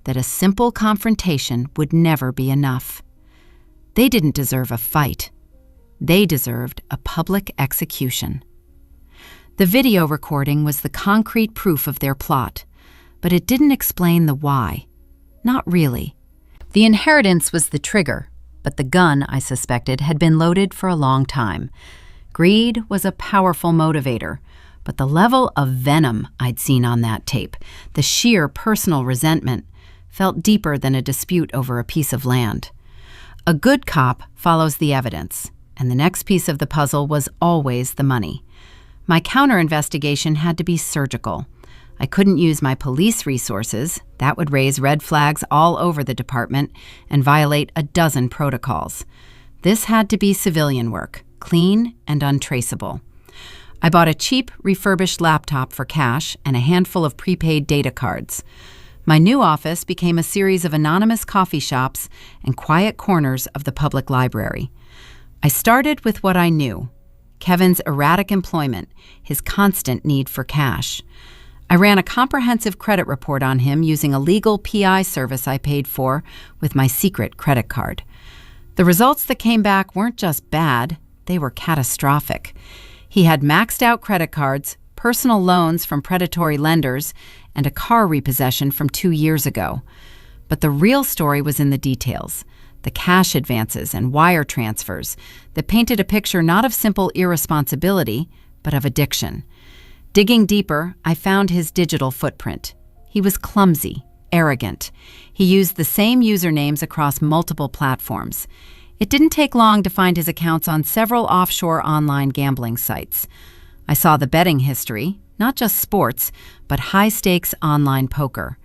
that a simple confrontation would never be enough. They didn't deserve a fight. They deserved a public execution. The video recording was the concrete proof of their plot, but it didn't explain the why. Not really. The inheritance was the trigger. but the gun, I suspected, had been loaded for a long time. Greed was a powerful motivator, but the level of venom I'd seen on that tape, the sheer personal resentment, felt deeper than a dispute over a piece of land. A good cop follows the evidence, and the next piece of the puzzle was always the money. My counter-investigation had to be surgical. I couldn't use my police resources. That would raise red flags all over the department and violate a dozen protocols. This had to be civilian work, clean and untraceable. I bought a cheap, refurbished laptop for cash and a handful of prepaid data cards. My new office became a series of anonymous coffee shops and quiet corners of the public library. I started with what I knew: Kevin's erratic employment, his constant need for cash. I ran a comprehensive credit report on him using a legal PI service I paid for with my secret credit card. The results that came back weren't just bad, they were catastrophic. He had maxed out credit cards, personal loans from predatory lenders, and a car repossession from 2 years ago. But the real story was in the details, the cash advances and wire transfers that painted a picture not of simple irresponsibility, but of addiction. Digging deeper, I found his digital footprint. He was clumsy, arrogant. He used the same usernames across multiple platforms. It didn't take long to find his accounts on several offshore online gambling sites. I saw the betting history, not just sports, but high-stakes online poker.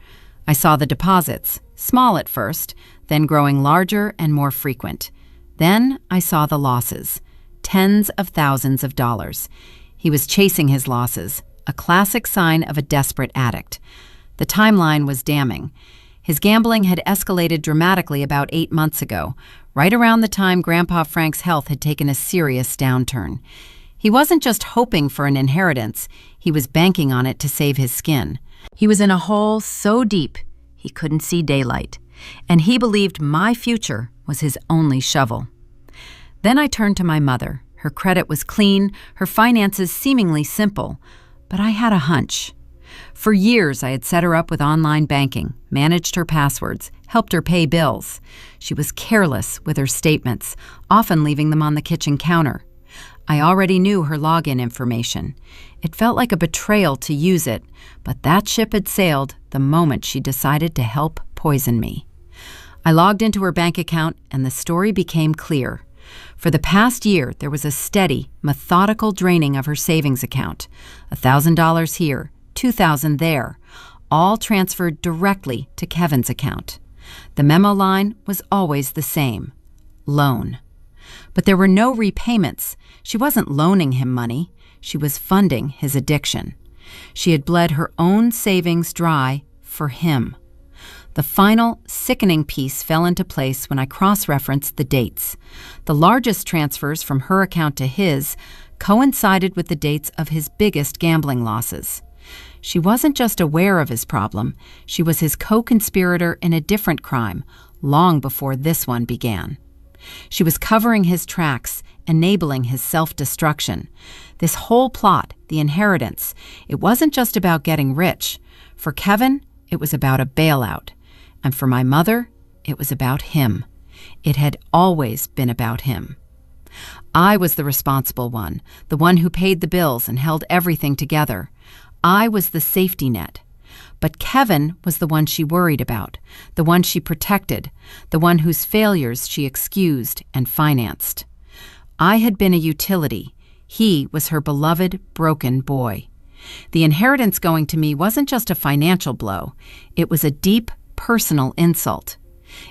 I saw the deposits, small at first, then growing larger and more frequent. Then I saw the losses, tens of thousands of dollars. He was chasing his losses, a classic sign of a desperate addict. The timeline was damning. His gambling had escalated dramatically about 8 months ago, right around the time Grandpa Frank's health had taken a serious downturn. He wasn't just hoping for an inheritance, he was banking on it to save his skin. He was in a hole so deep he couldn't see daylight, and he believed my future was his only shovel. Then I turned to my mother. Her credit was clean, her finances seemingly simple, but I had a hunch. For years, I had set her up with online banking, managed her passwords, helped her pay bills. She was careless with her statements, often leaving them on the kitchen counter. I already knew her login information. It felt like a betrayal to use it, but that ship had sailed the moment she decided to help poison me. I logged into her bank account, and the story became clear. For the past year, there was a steady, methodical draining of her savings account. $1,000 here, $2,000 there, all transferred directly to Kevin's account. The memo line was always the same: loan. But there were no repayments. She wasn't loaning him money. She was funding his addiction. She had bled her own savings dry for him. The final, sickening piece fell into place when I cross-referenced the dates. The largest transfers from her account to his coincided with the dates of his biggest gambling losses. She wasn't just aware of his problem, she was his co-conspirator in a different crime, long before this one began. She was covering his tracks, enabling his self-destruction. This whole plot, the inheritance, it wasn't just about getting rich. For Kevin, it was about a bailout. And for my mother, it was about him. It had always been about him. I was the responsible one, the one who paid the bills and held everything together. I was the safety net. But Kevin was the one she worried about, the one she protected, the one whose failures she excused and financed. I had been a utility. He was her beloved, broken boy. The inheritance going to me wasn't just a financial blow. It was a deep, personal insult.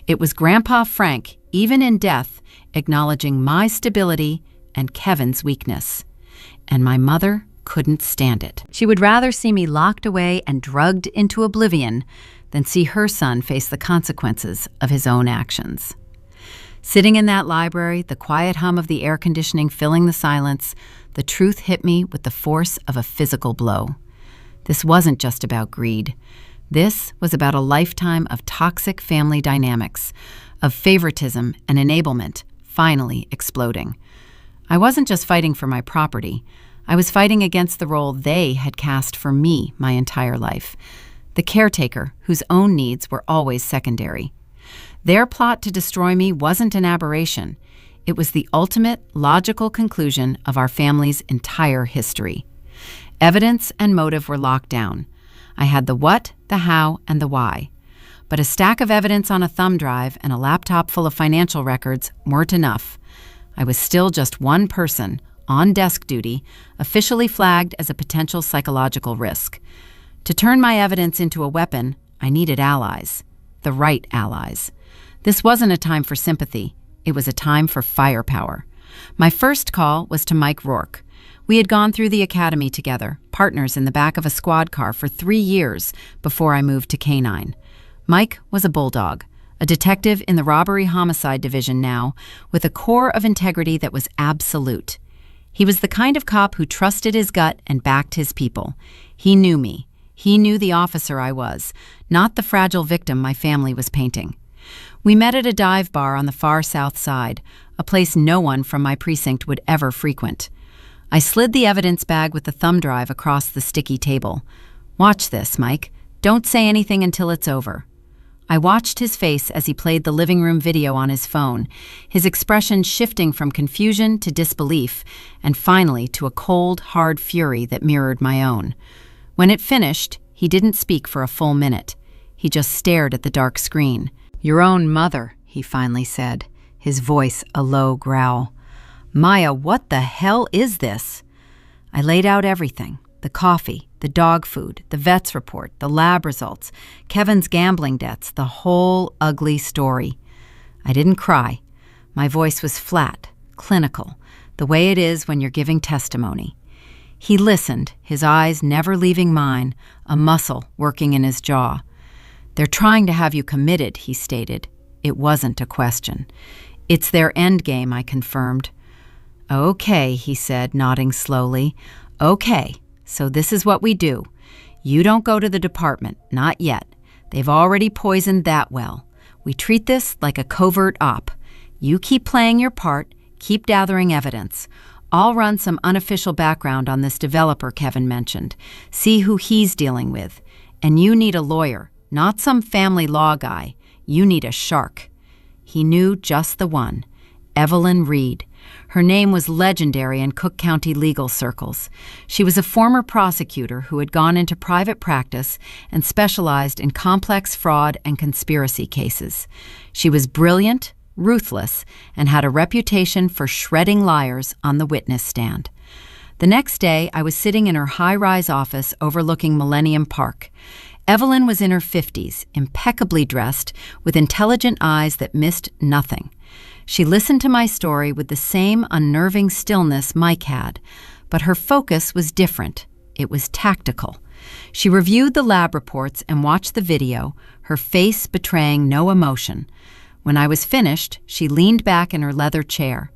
It was Grandpa Frank, even in death, acknowledging my stability and Kevin's weakness. And my mother couldn't stand it. She would rather see me locked away and drugged into oblivion than see her son face the consequences of his own actions. Sitting in that library, the quiet hum of the air conditioning filling the silence, the truth hit me with the force of a physical blow. This wasn't just about greed. This was about a lifetime of toxic family dynamics, of favoritism and enablement finally exploding. I wasn't just fighting for my property. I was fighting against the role they had cast for me my entire life, the caretaker whose own needs were always secondary. Their plot to destroy me wasn't an aberration. It was the ultimate, logical conclusion of our family's entire history. Evidence and motive were locked down. I had the what, the how, and the why. But a stack of evidence on a thumb drive and a laptop full of financial records weren't enough. I was still just one person, on desk duty, officially flagged as a potential psychological risk. To turn my evidence into a weapon, I needed allies. The right allies. This wasn't a time for sympathy. It was a time for firepower. My first call was to Mike Rourke. We had gone through the academy together, partners in the back of a squad car for 3 years before I moved to K-9. Mike was a bulldog, a detective in the robbery-homicide division now, with a core of integrity that was absolute. He was the kind of cop who trusted his gut and backed his people. He knew me. He knew the officer I was, not the fragile victim my family was painting. We met at a dive bar on the far south side, a place no one from my precinct would ever frequent. I slid the evidence bag with the thumb drive across the sticky table. "Watch this, Mike. Don't say anything until it's over." I watched his face as he played the living room video on his phone, his expression shifting from confusion to disbelief, and finally to a cold, hard fury that mirrored my own. When it finished, he didn't speak for a full minute. He just stared at the dark screen. "Your own mother," he finally said, his voice a low growl. "Maya, what the hell is this?" I laid out everything. The coffee, the dog food, the vet's report, the lab results, Kevin's gambling debts, the whole ugly story. I didn't cry. My voice was flat, clinical, the way it is when you're giving testimony. He listened, his eyes never leaving mine, a muscle working in his jaw. "They're trying to have you committed," he stated. It wasn't a question. "It's their end game," I confirmed. "Okay," he said, nodding slowly. "Okay. So this is what we do. You don't go to the department, not yet. They've already poisoned that well. We treat this like a covert op. You keep playing your part, keep gathering evidence. I'll run some unofficial background on this developer Kevin mentioned, see who he's dealing with. And you need a lawyer, not some family law guy. You need a shark." He knew just the one, Evelyn Reed. Her name was legendary in Cook County legal circles. She was a former prosecutor who had gone into private practice and specialized in complex fraud and conspiracy cases. She was brilliant, ruthless, and had a reputation for shredding liars on the witness stand. The next day, I was sitting in her high-rise office overlooking Millennium Park. Evelyn was in her 50s, impeccably dressed, with intelligent eyes that missed nothing. She listened to my story with the same unnerving stillness Mike had, but her focus was different. It was tactical. She reviewed the lab reports and watched the video, her face betraying no emotion. When I was finished, she leaned back in her leather chair.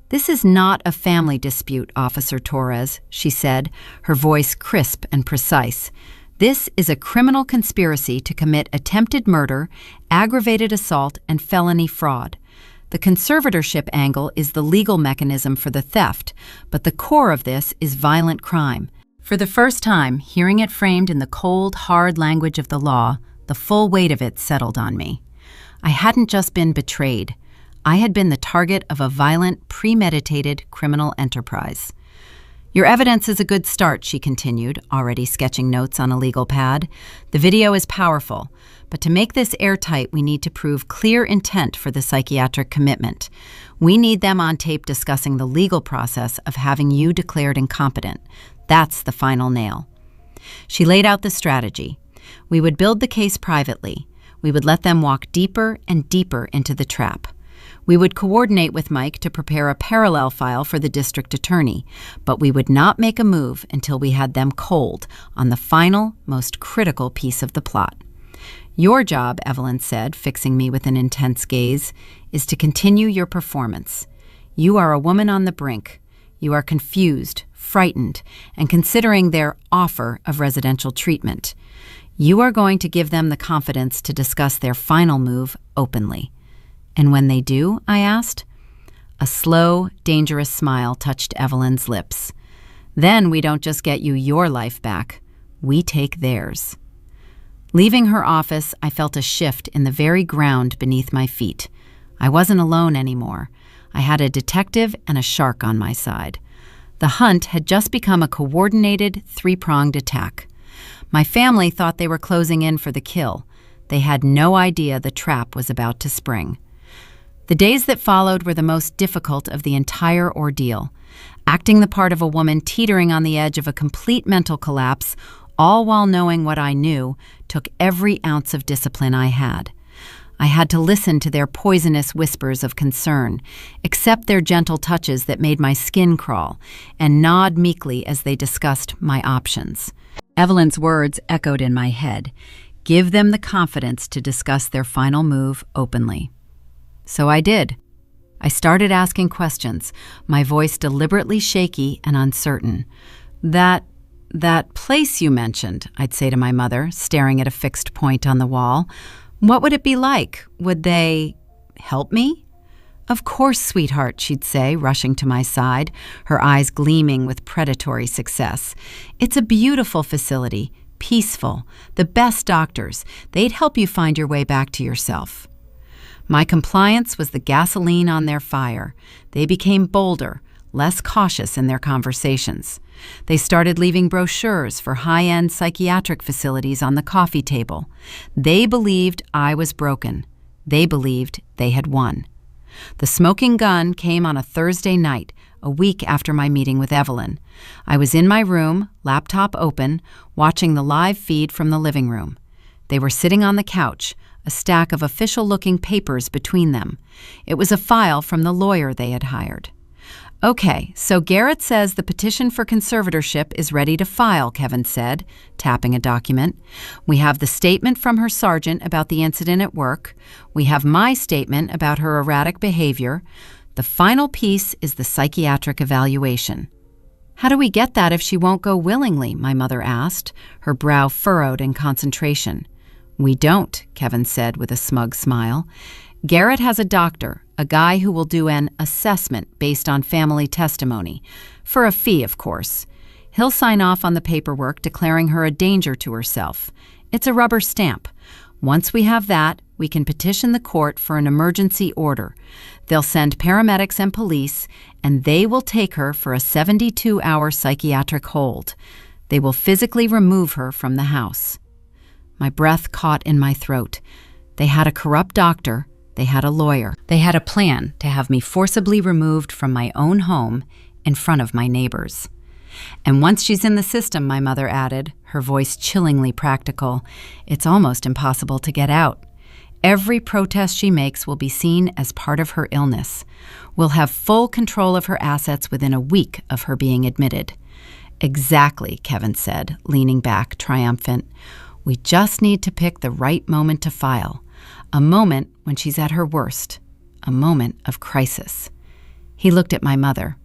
"This is not a family dispute, Officer Torres," she said, her voice crisp and precise. "This is a criminal conspiracy to commit attempted murder, aggravated assault, and felony fraud. The conservatorship angle is the legal mechanism for the theft, but the core of this is violent crime." For the first time, hearing it framed in the cold, hard language of the law, the full weight of it settled on me. I hadn't just been betrayed. I had been the target of a violent, premeditated criminal enterprise. "Your evidence is a good start," she continued, already sketching notes on a legal pad. "The video is powerful, but to make this airtight, we need to prove clear intent for the psychiatric commitment. We need them on tape discussing the legal process of having you declared incompetent. That's the final nail." She laid out the strategy. We would build the case privately. We would let them walk deeper and deeper into the trap. We would coordinate with Mike to prepare a parallel file for the district attorney, but we would not make a move until we had them cold on the final, most critical piece of the plot. "Your job," Evelyn said, fixing me with an intense gaze, "is to continue your performance. You are a woman on the brink. You are confused, frightened, and considering their offer of residential treatment. You are going to give them the confidence to discuss their final move openly." "And when they do?" I asked. A slow, dangerous smile touched Evelyn's lips. "Then we don't just get you your life back. We take theirs." Leaving her office, I felt a shift in the very ground beneath my feet. I wasn't alone anymore. I had a detective and a shark on my side. The hunt had just become a coordinated, three-pronged attack. My family thought they were closing in for the kill. They had no idea the trap was about to spring. The days that followed were the most difficult of the entire ordeal. Acting the part of a woman teetering on the edge of a complete mental collapse, all while knowing what I knew, took every ounce of discipline I had. I had to listen to their poisonous whispers of concern, accept their gentle touches that made my skin crawl, and nod meekly as they discussed my options. Evelyn's words echoed in my head. Give them the confidence to discuss their final move openly. So I did. I started asking questions, my voice deliberately shaky and uncertain. That place you mentioned, I'd say to my mother, staring at a fixed point on the wall. What would it be like? Would they help me? Of course, sweetheart, she'd say, rushing to my side, her eyes gleaming with predatory success. It's a beautiful facility, peaceful, the best doctors. They'd help you find your way back to yourself. My compliance was the gasoline on their fire. They became bolder, less cautious in their conversations. They started leaving brochures for high-end psychiatric facilities on the coffee table. They believed I was broken. They believed they had won. The smoking gun came on a Thursday night, a week after my meeting with Evelyn. I was in my room, laptop open, watching the live feed from the living room. They were sitting on the couch, a stack of official-looking papers between them. It was a file from the lawyer they had hired. Okay, so Garrett says the petition for conservatorship is ready to file, Kevin said, tapping a document. We have the statement from her sergeant about the incident at work. We have my statement about her erratic behavior. The final piece is the psychiatric evaluation. How do we get that if she won't go willingly? My mother asked, her brow furrowed in concentration. We don't, Kevin said with a smug smile. Garrett has a doctor, a guy who will do an assessment based on family testimony, for a fee, of course. He'll sign off on the paperwork declaring her a danger to herself. It's a rubber stamp. Once we have that, we can petition the court for an emergency order. They'll send paramedics and police, and they will take her for a 72-hour psychiatric hold. They will physically remove her from the house. My breath caught in my throat. They had a corrupt doctor. They had a lawyer. They had a plan to have me forcibly removed from my own home in front of my neighbors. And once she's in the system, my mother added, her voice chillingly practical, it's almost impossible to get out. Every protest she makes will be seen as part of her illness. We'll have full control of her assets within a week of her being admitted. Exactly, Kevin said, leaning back, triumphant. We just need to pick the right moment to file. A moment when she's at her worst. A moment of crisis. He looked at my mother.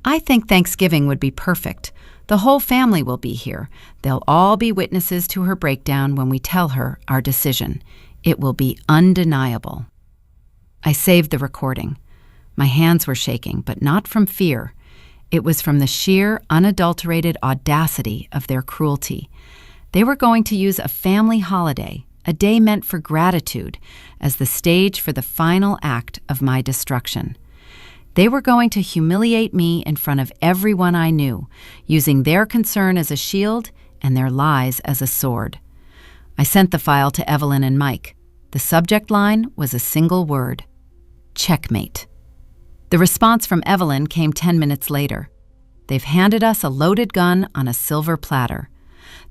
I think Thanksgiving would be perfect. The whole family will be here. They'll all be witnesses to her breakdown when we tell her our decision. It will be undeniable. I saved the recording. My hands were shaking, but not from fear. It was from the sheer, unadulterated audacity of their cruelty. They were going to use a family holiday, a day meant for gratitude, as the stage for the final act of my destruction. They were going to humiliate me in front of everyone I knew, using their concern as a shield and their lies as a sword. I sent the file to Evelyn and Mike. The subject line was a single word: checkmate. The response from Evelyn came 10 minutes later. They've handed us a loaded gun on a silver platter.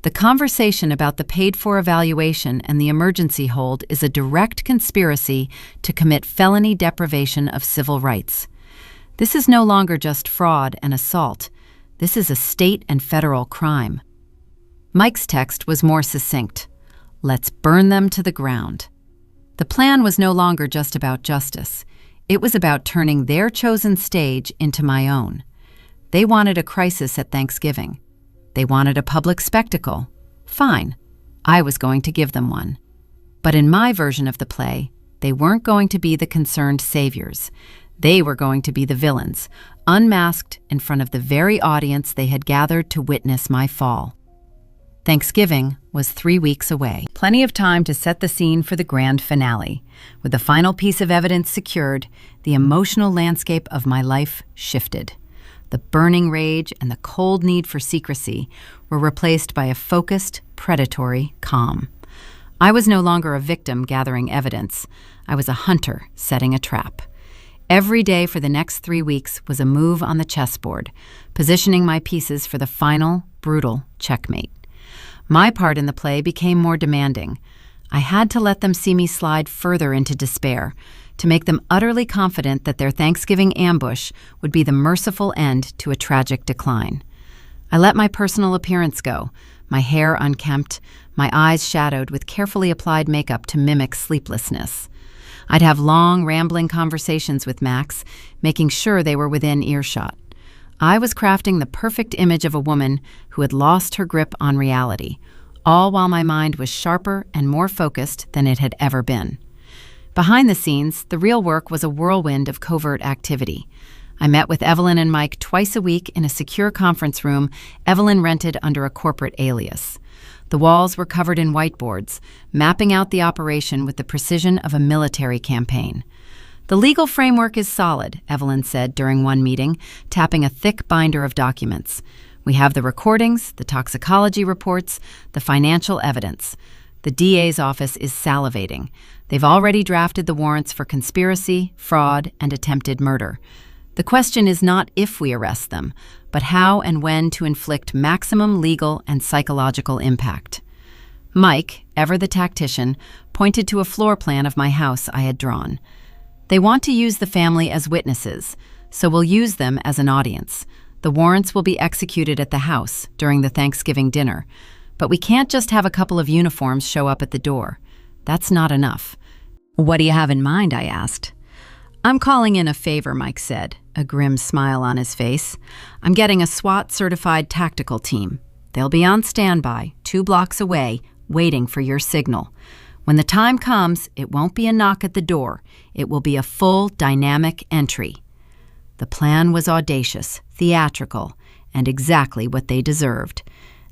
The conversation about the paid-for evaluation and the emergency hold is a direct conspiracy to commit felony deprivation of civil rights. This is no longer just fraud and assault. This is a state and federal crime. Mike's text was more succinct. Let's burn them to the ground. The plan was no longer just about justice. It was about turning their chosen stage into my own. They wanted a crisis at Thanksgiving. They wanted a public spectacle. Fine. I was going to give them one. But in my version of the play, they weren't going to be the concerned saviors. They were going to be the villains, unmasked in front of the very audience they had gathered to witness my fall. Thanksgiving was 3 weeks away. Plenty of time to set the scene for the grand finale. With the final piece of evidence secured, the emotional landscape of my life shifted. The burning rage and the cold need for secrecy were replaced by a focused, predatory calm. I was no longer a victim gathering evidence. I was a hunter setting a trap. Every day for the next 3 weeks was a move on the chessboard, positioning my pieces for the final, brutal checkmate. My part in the play became more demanding. I had to let them see me slide further into despair, to make them utterly confident that their Thanksgiving ambush would be the merciful end to a tragic decline. I let my personal appearance go, my hair unkempt, my eyes shadowed with carefully applied makeup to mimic sleeplessness. I'd have long, rambling conversations with Max, making sure they were within earshot. I was crafting the perfect image of a woman who had lost her grip on reality, all while my mind was sharper and more focused than it had ever been. Behind the scenes, the real work was a whirlwind of covert activity. I met with Evelyn and Mike twice a week in a secure conference room Evelyn rented under a corporate alias. The walls were covered in whiteboards, mapping out the operation with the precision of a military campaign. "The legal framework is solid," Evelyn said during one meeting, tapping a thick binder of documents. "We have the recordings, the toxicology reports, the financial evidence. The DA's office is salivating. They've already drafted the warrants for conspiracy, fraud, and attempted murder. The question is not if we arrest them, but how and when to inflict maximum legal and psychological impact." Mike, ever the tactician, pointed to a floor plan of my house I had drawn. "They want to use the family as witnesses, so we'll use them as an audience. The warrants will be executed at the house during the Thanksgiving dinner. But we can't just have a couple of uniforms show up at the door. That's not enough." "What do you have in mind?" I asked. "I'm calling in a favor," Mike said, a grim smile on his face. "I'm getting a SWAT-certified tactical team. They'll be on standby, 2 blocks away, waiting for your signal. When the time comes, it won't be a knock at the door. It will be a full, dynamic entry." The plan was audacious, theatrical, and exactly what they deserved.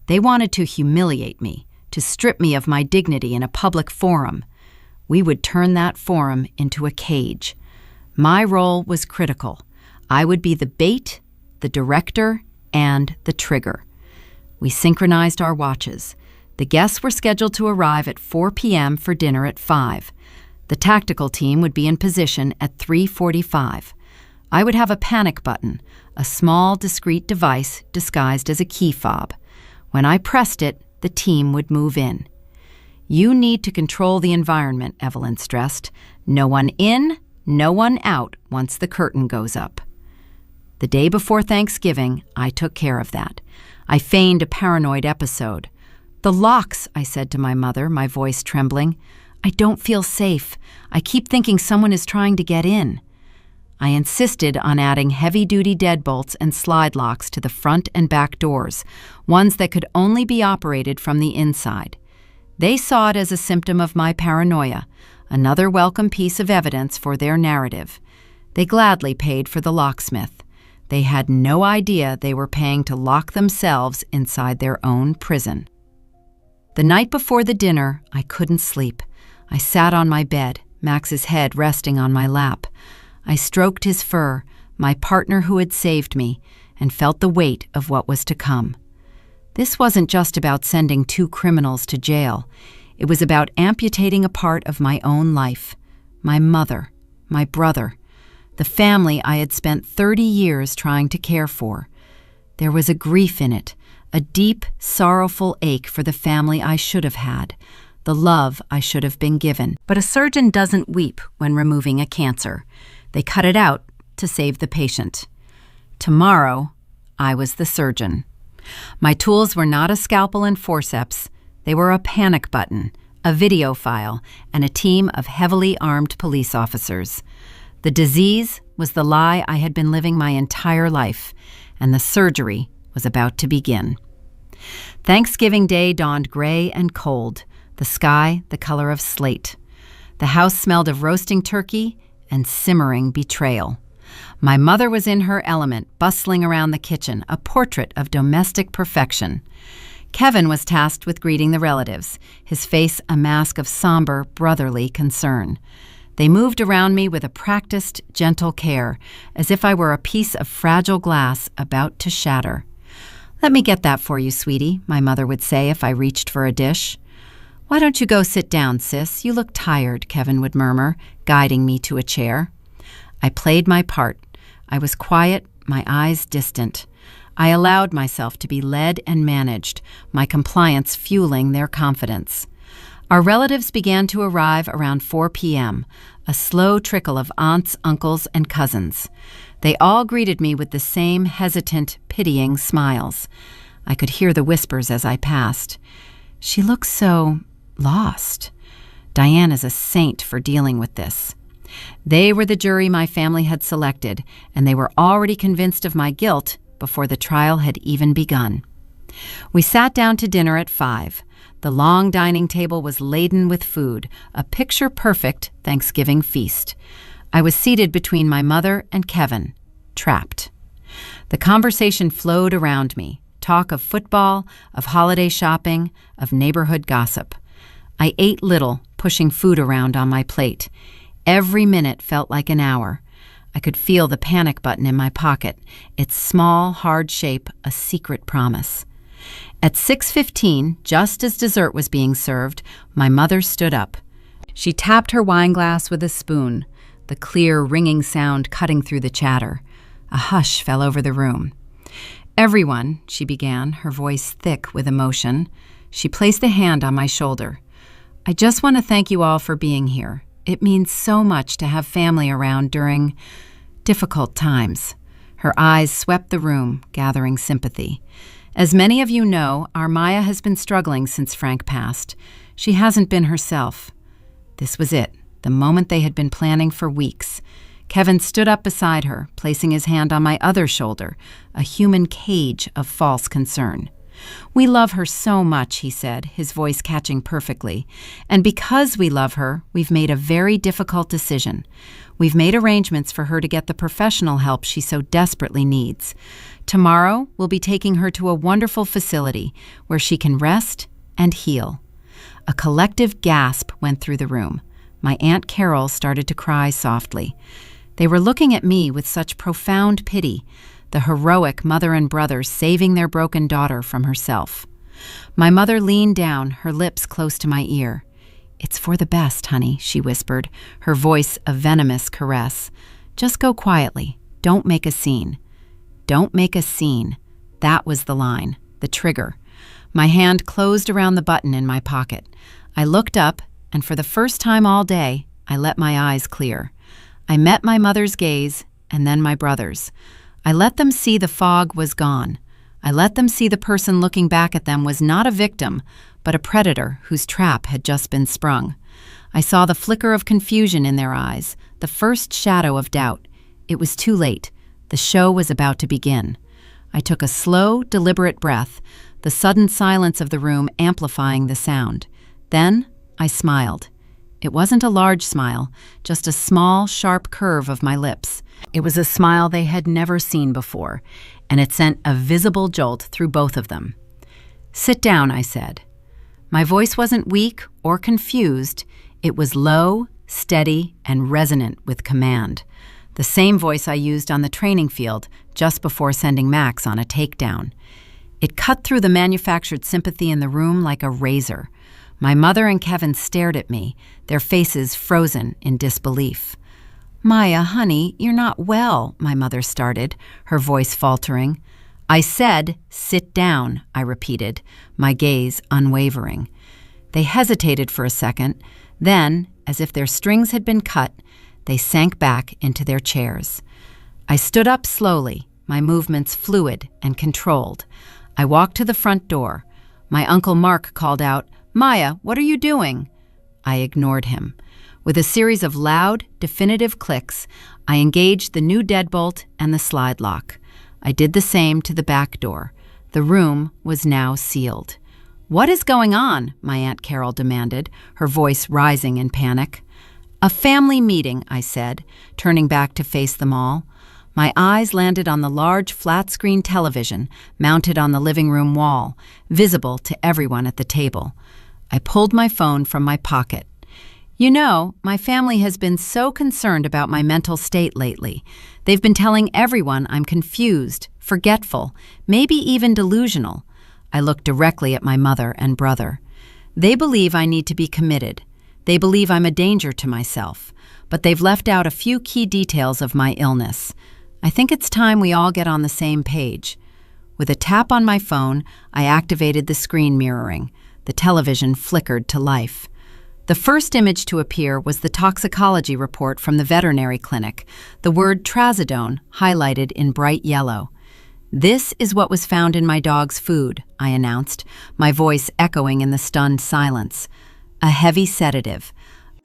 They wanted to humiliate me, to strip me of my dignity in a public forum. We would turn that forum into a cage. My role was critical. I would be the bait, the director, and the trigger. We synchronized our watches. The guests were scheduled to arrive at 4 p.m. for dinner at 5. The tactical team would be in position at 3:45. I would have a panic button, a small, discreet device disguised as a key fob. When I pressed it, the team would move in. "You need to control the environment," Evelyn stressed. "No one in, no one out once the curtain goes up." The day before Thanksgiving, I took care of that. I feigned a paranoid episode. "The locks," I said to my mother, my voice trembling. "I don't feel safe. I keep thinking someone is trying to get in." I insisted on adding heavy-duty deadbolts and slide locks to the front and back doors, ones that could only be operated from the inside. They saw it as a symptom of my paranoia, another welcome piece of evidence for their narrative. They gladly paid for the locksmith. They had no idea they were paying to lock themselves inside their own prison. The night before the dinner, I couldn't sleep. I sat on my bed, Max's head resting on my lap. I stroked his fur, my partner who had saved me, and felt the weight of what was to come. This wasn't just about sending 2 criminals to jail. It was about amputating a part of my own life, my mother, my brother, the family I had spent 30 years trying to care for. There was a grief in it, a deep, sorrowful ache for the family I should have had, the love I should have been given. But a surgeon doesn't weep when removing a cancer. They cut it out to save the patient. Tomorrow, I was the surgeon. My tools were not a scalpel and forceps. They were a panic button, a video file, and a team of heavily armed police officers. The disease was the lie I had been living my entire life, and the surgery was about to begin. Thanksgiving Day dawned gray and cold, the sky the color of slate. The house smelled of roasting turkey and simmering betrayal. My mother was in her element, bustling around the kitchen, a portrait of domestic perfection. Kevin was tasked with greeting the relatives, his face a mask of somber, brotherly concern. They moved around me with a practiced, gentle care, as if I were a piece of fragile glass about to shatter. "Let me get that for you, sweetie," my mother would say if I reached for a dish. "Why don't you go sit down, sis? You look tired," Kevin would murmur, guiding me to a chair. I played my part. I was quiet, my eyes distant. I allowed myself to be led and managed, my compliance fueling their confidence. Our relatives began to arrive around 4 p.m., a slow trickle of aunts, uncles, and cousins. They all greeted me with the same hesitant, pitying smiles. I could hear the whispers as I passed. "She looks so lost. Diane is a saint for dealing with this." They were the jury my family had selected, and they were already convinced of my guilt before the trial had even begun. We sat down to dinner at 5. The long dining table was laden with food, a picture-perfect Thanksgiving feast. I was seated between my mother and Kevin, trapped. The conversation flowed around me, talk of football, of holiday shopping, of neighborhood gossip. I ate little, pushing food around on my plate. Every minute felt like an hour. I could feel the panic button in my pocket, its small, hard shape a secret promise. At 6:15, just as dessert was being served, my mother stood up. She tapped her wineglass with a spoon, the clear, ringing sound cutting through the chatter. A hush fell over the room. "Everyone," she began, her voice thick with emotion. She placed a hand on my shoulder. "I just want to thank you all for being here. It means so much to have family around during difficult times." Her eyes swept the room, gathering sympathy. "As many of you know, our Maya has been struggling since Frank passed. She hasn't been herself." This was it, the moment they had been planning for weeks. Kevin stood up beside her, placing his hand on my other shoulder, a human cage of false concern. "We love her so much," he said, his voice catching perfectly. "And because we love her, we've made a very difficult decision. We've made arrangements for her to get the professional help she so desperately needs. Tomorrow, we'll be taking her to a wonderful facility where she can rest and heal." A collective gasp went through the room. My Aunt Carol started to cry softly. They were looking at me with such profound pity, the heroic mother and brother saving their broken daughter from herself. My mother leaned down, her lips close to my ear. "It's for the best, honey," she whispered, her voice a venomous caress. "Just go quietly. Don't make a scene." Don't make a scene. That was the line, the trigger. My hand closed around the button in my pocket. I looked up, and for the first time all day, I let my eyes clear. I met my mother's gaze, and then my brother's. I let them see the fog was gone. I let them see the person looking back at them was not a victim, but a predator whose trap had just been sprung. I saw the flicker of confusion in their eyes, the first shadow of doubt. It was too late. The show was about to begin. I took a slow, deliberate breath, the sudden silence of the room amplifying the sound. Then I smiled. It wasn't a large smile, just a small, sharp curve of my lips. It was a smile they had never seen before, and it sent a visible jolt through both of them. "Sit down," I said. My voice wasn't weak or confused. It was low, steady, and resonant with command. The same voice I used on the training field just before sending Max on a takedown. It cut through the manufactured sympathy in the room like a razor. My mother and Kevin stared at me, their faces frozen in disbelief. "Maya, honey, you're not well," my mother started, her voice faltering. "I said, sit down," I repeated, my gaze unwavering. They hesitated for a second, then, as if their strings had been cut, they sank back into their chairs. I stood up slowly, my movements fluid and controlled. I walked to the front door. My Uncle Mark called out, "Maya, what are you doing?" I ignored him. With a series of loud, definitive clicks, I engaged the new deadbolt and the slide lock. I did the same to the back door. The room was now sealed. "What is going on?" my Aunt Carol demanded, her voice rising in panic. "A family meeting," I said, turning back to face them all. My eyes landed on the large flat-screen television mounted on the living room wall, visible to everyone at the table. I pulled my phone from my pocket. You know, my family has been so concerned about my mental state lately. They've been telling everyone I'm confused, forgetful, maybe even delusional. I looked directly at my mother and brother. They believe I need to be committed. They believe I'm a danger to myself, but they've left out a few key details of my illness. I think it's time we all get on the same page. With a tap on my phone, I activated the screen mirroring. The television flickered to life. The first image to appear was the toxicology report from the veterinary clinic, the word trazodone highlighted in bright yellow. "This is what was found in my dog's food," I announced, my voice echoing in the stunned silence. A heavy sedative.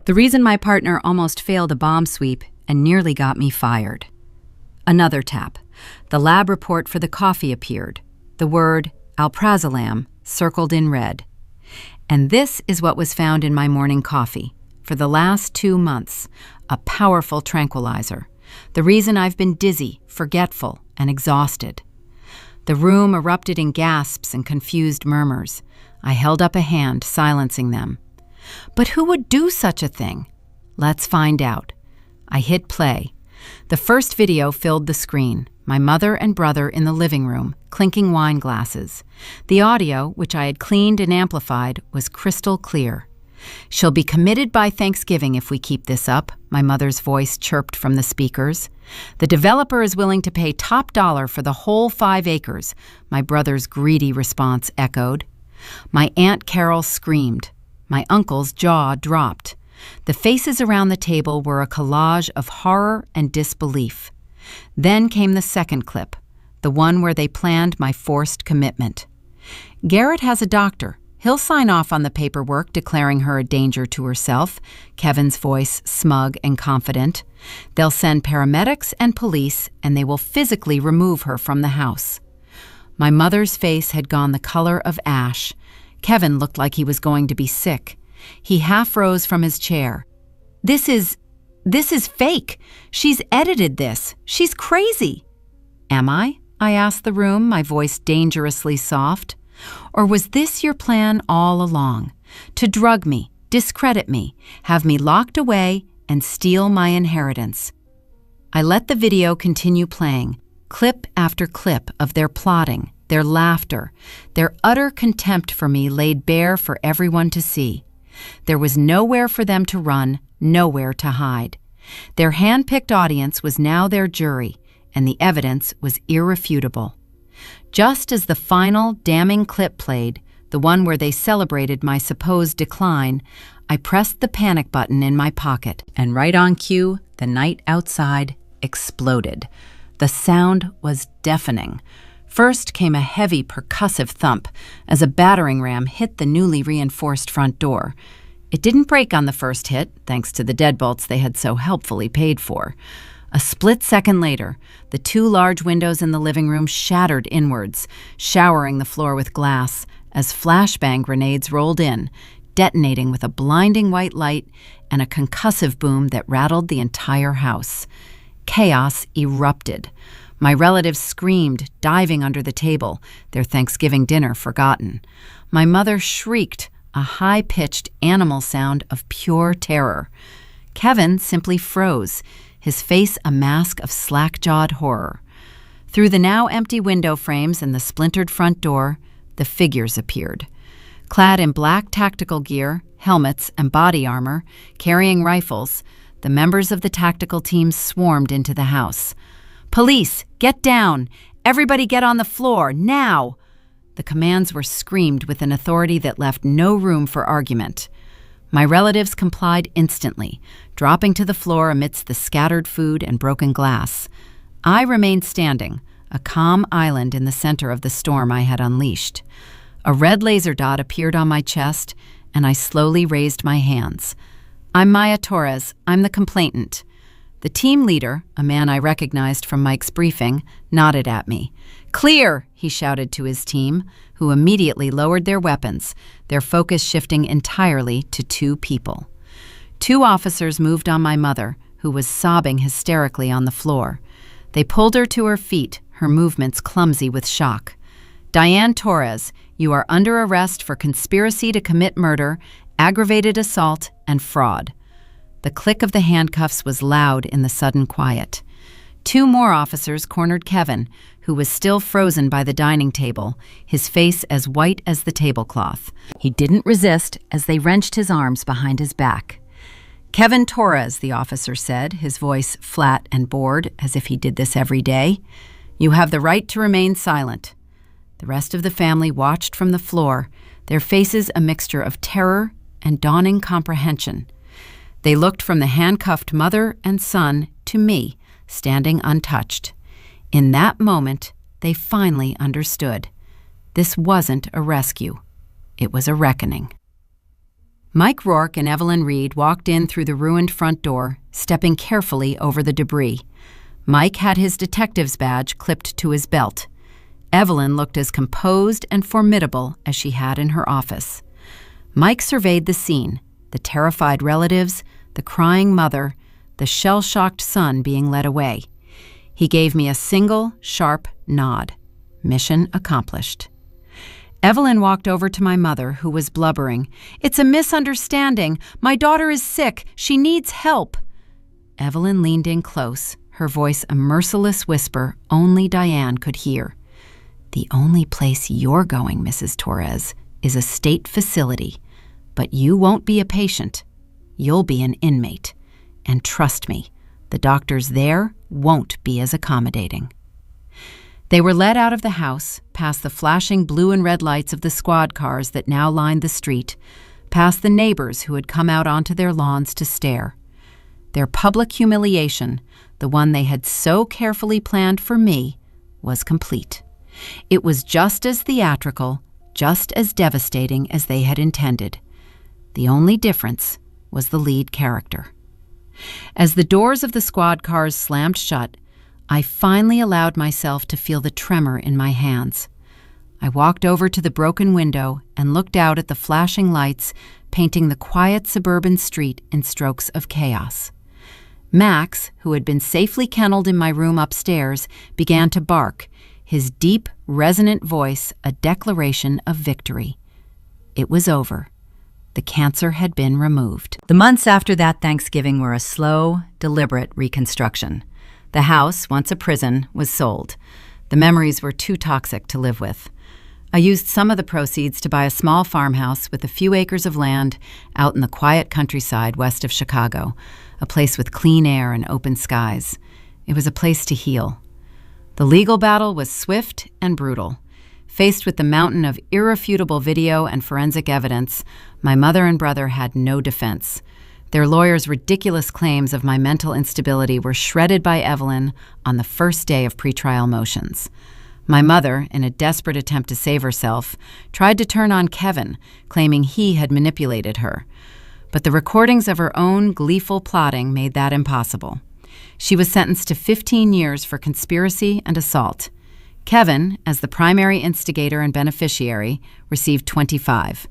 The reason my partner almost failed a bomb sweep and nearly got me fired. Another tap. The lab report for the coffee appeared. The word alprazolam circled in red. And this is what was found in my morning coffee. For the last 2 months, a powerful tranquilizer. The reason I've been dizzy, forgetful, and exhausted. The room erupted in gasps and confused murmurs. I held up a hand, silencing them. But who would do such a thing? Let's find out. I hit play. The first video filled the screen. My mother and brother in the living room, clinking wine glasses. The audio, which I had cleaned and amplified, was crystal clear. "She'll be committed by Thanksgiving if we keep this up," my mother's voice chirped from the speakers. "The developer is willing to pay top dollar for the whole 5 acres," my brother's greedy response echoed. My Aunt Carol screamed. My uncle's jaw dropped. The faces around the table were a collage of horror and disbelief. Then came the second clip, the one where they planned my forced commitment. "Garrett has a doctor. He'll sign off on the paperwork declaring her a danger to herself," Kevin's voice smug and confident. "They'll send paramedics and police, and they will physically remove her from the house." My mother's face had gone the color of ash. Kevin looked like he was going to be sick. He half rose from his chair. This is fake. She's edited this. She's crazy." "Am I?" I asked the room, my voice dangerously soft. "Or was this your plan all along? To drug me, discredit me, have me locked away, and steal my inheritance?" I let the video continue playing, clip after clip of their plotting, their laughter, their utter contempt for me laid bare for everyone to see. There was nowhere for them to run, nowhere to hide. Their hand-picked audience was now their jury, and the evidence was irrefutable. Just as the final damning clip played, the one where they celebrated my supposed decline, I pressed the panic button in my pocket, and right on cue, the night outside exploded. The sound was deafening. First came a heavy percussive thump as a battering ram hit the newly reinforced front door. It didn't break on the first hit, thanks to the deadbolts they had so helpfully paid for. A split second later, the 2 large windows in the living room shattered inwards, showering the floor with glass as flashbang grenades rolled in, detonating with a blinding white light and a concussive boom that rattled the entire house. Chaos erupted. My relatives screamed, diving under the table, their Thanksgiving dinner forgotten. My mother shrieked, a high-pitched animal sound of pure terror. Kevin simply froze, his face a mask of slack-jawed horror. Through the now empty window frames and the splintered front door, the figures appeared. Clad in black tactical gear, helmets, and body armor, carrying rifles, the members of the tactical team swarmed into the house. "Police, get down! Everybody get on the floor, now!" The commands were screamed with an authority that left no room for argument. My relatives complied instantly, dropping to the floor amidst the scattered food and broken glass. I remained standing, a calm island in the center of the storm I had unleashed. A red laser dot appeared on my chest, and I slowly raised my hands. "I'm Maya Torres. I'm the complainant." The team leader, a man I recognized from Mike's briefing, nodded at me. "Clear!" he shouted to his team, who immediately lowered their weapons, their focus shifting entirely to 2 people. 2 officers moved on my mother, who was sobbing hysterically on the floor. They pulled her to her feet, her movements clumsy with shock. "Diane Torres, you are under arrest for conspiracy to commit murder, aggravated assault, and fraud." The click of the handcuffs was loud in the sudden quiet. 2 more officers cornered Kevin, who was still frozen by the dining table, his face as white as the tablecloth. He didn't resist as they wrenched his arms behind his back. "Kevin Torres," the officer said, his voice flat and bored, as if he did this every day, "you have the right to remain silent." The rest of the family watched from the floor, their faces a mixture of terror and dawning comprehension. They looked from the handcuffed mother and son to me, standing untouched. In that moment, they finally understood. This wasn't a rescue. It was a reckoning. Mike Rourke and Evelyn Reed walked in through the ruined front door, stepping carefully over the debris. Mike had his detective's badge clipped to his belt. Evelyn looked as composed and formidable as she had in her office. Mike surveyed the scene, the terrified relatives, the crying mother, the shell-shocked son being led away. He gave me a single, sharp nod. Mission accomplished. Evelyn walked over to my mother, who was blubbering. "It's a misunderstanding. My daughter is sick. She needs help." Evelyn leaned in close, her voice a merciless whisper only Diane could hear. "The only place you're going, Mrs. Torres, is a state facility. But you won't be a patient. You'll be an inmate. And trust me, the doctors there won't be as accommodating." They were led out of the house, past the flashing blue and red lights of the squad cars that now lined the street, past the neighbors who had come out onto their lawns to stare. Their public humiliation, the one they had so carefully planned for me, was complete. It was just as theatrical, just as devastating as they had intended. The only difference was the lead character. As the doors of the squad cars slammed shut, I finally allowed myself to feel the tremor in my hands. I walked over to the broken window and looked out at the flashing lights painting the quiet suburban street in strokes of chaos. Max, who had been safely kenneled in my room upstairs, began to bark, his deep, resonant voice a declaration of victory. It was over. The cancer had been removed. The months after that Thanksgiving were a slow, deliberate reconstruction. The house, once a prison, was sold. The memories were too toxic to live with. I used some of the proceeds to buy a small farmhouse with a few acres of land out in the quiet countryside west of Chicago, a place with clean air and open skies. It was a place to heal. The legal battle was swift and brutal. Faced with the mountain of irrefutable video and forensic evidence, my mother and brother had no defense. Their lawyers' ridiculous claims of my mental instability were shredded by Evelyn on the first day of pretrial motions. My mother, in a desperate attempt to save herself, tried to turn on Kevin, claiming he had manipulated her. But the recordings of her own gleeful plotting made that impossible. She was sentenced to 15 years for conspiracy and assault. Kevin, as the primary instigator and beneficiary, received 25.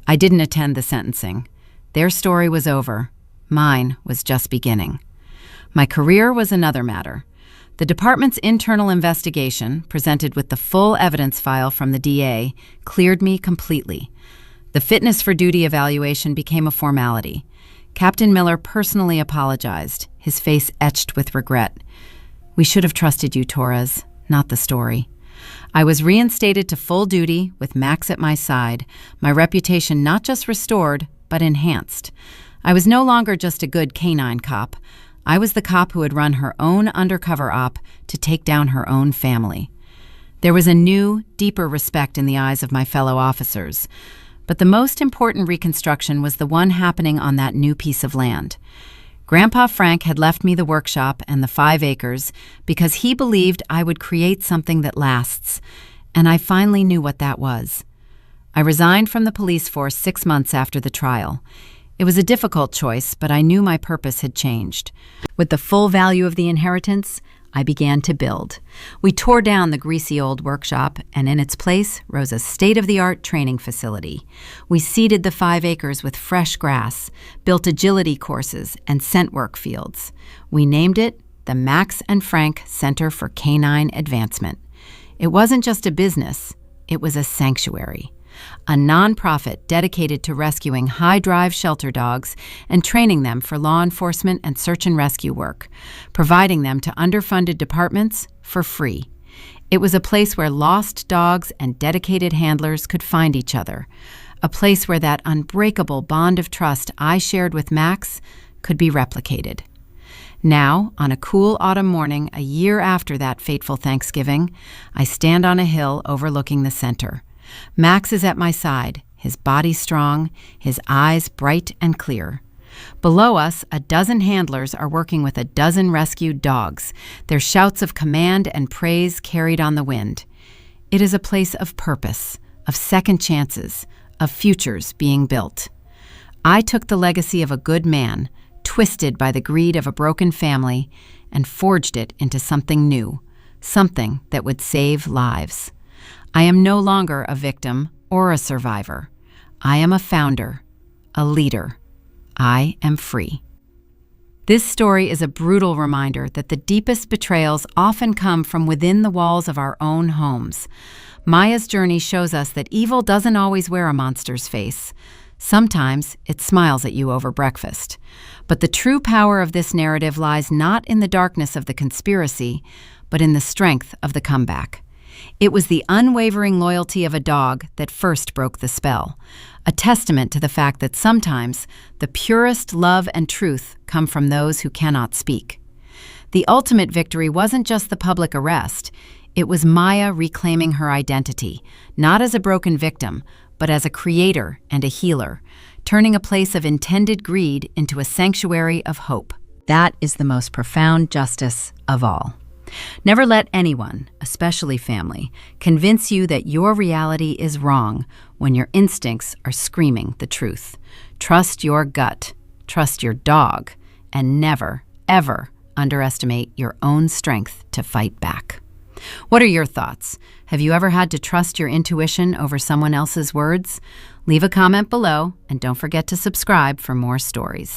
I didn't attend the sentencing. Their story was over. Mine was just beginning. My career was another matter. The department's internal investigation, presented with the full evidence file from the DA, cleared me completely. The fitness for duty evaluation became a formality. Captain Miller personally apologized, his face etched with regret. "We should have trusted you, Torres, not the story." I was reinstated to full duty with Max at my side, my reputation not just restored, but enhanced. I was no longer just a good canine cop. I was the cop who had run her own undercover op to take down her own family. There was a new, deeper respect in the eyes of my fellow officers. But the most important reconstruction was the one happening on that new piece of land. Grandpa Frank had left me the workshop and the 5 acres because he believed I would create something that lasts, and I finally knew what that was. I resigned from the police force 6 months after the trial. It was a difficult choice, but I knew my purpose had changed. With the full value of the inheritance, I began to build. We tore down the greasy old workshop, and in its place rose a state-of-the-art training facility. We seeded the 5 acres with fresh grass, built agility courses and scent work fields. We named it the Max and Frank Center for Canine Advancement. It wasn't just a business, it was a sanctuary. A nonprofit dedicated to rescuing high-drive shelter dogs and training them for law enforcement and search and rescue work, providing them to underfunded departments for free. It was a place where lost dogs and dedicated handlers could find each other, a place where that unbreakable bond of trust I shared with Max could be replicated. Now, on a cool autumn morning a year after that fateful Thanksgiving, I stand on a hill overlooking the center. Max is at my side, his body strong, his eyes bright and clear. Below us, a dozen handlers are working with a dozen rescued dogs, their shouts of command and praise carried on the wind. It is a place of purpose, of second chances, of futures being built. I took the legacy of a good man, twisted by the greed of a broken family, and forged it into something new, something that would save lives. I am no longer a victim or a survivor. I am a founder, a leader. I am free. This story is a brutal reminder that the deepest betrayals often come from within the walls of our own homes. Maya's journey shows us that evil doesn't always wear a monster's face. Sometimes it smiles at you over breakfast. But the true power of this narrative lies not in the darkness of the conspiracy, but in the strength of the comeback. It was the unwavering loyalty of a dog that first broke the spell, a testament to the fact that sometimes the purest love and truth come from those who cannot speak. The ultimate victory wasn't just the public arrest. It was Maya reclaiming her identity, not as a broken victim, but as a creator and a healer, turning a place of intended greed into a sanctuary of hope. That is the most profound justice of all. Never let anyone, especially family, convince you that your reality is wrong when your instincts are screaming the truth. Trust your gut, trust your dog, and never, ever underestimate your own strength to fight back. What are your thoughts? Have you ever had to trust your intuition over someone else's words? Leave a comment below, and don't forget to subscribe for more stories.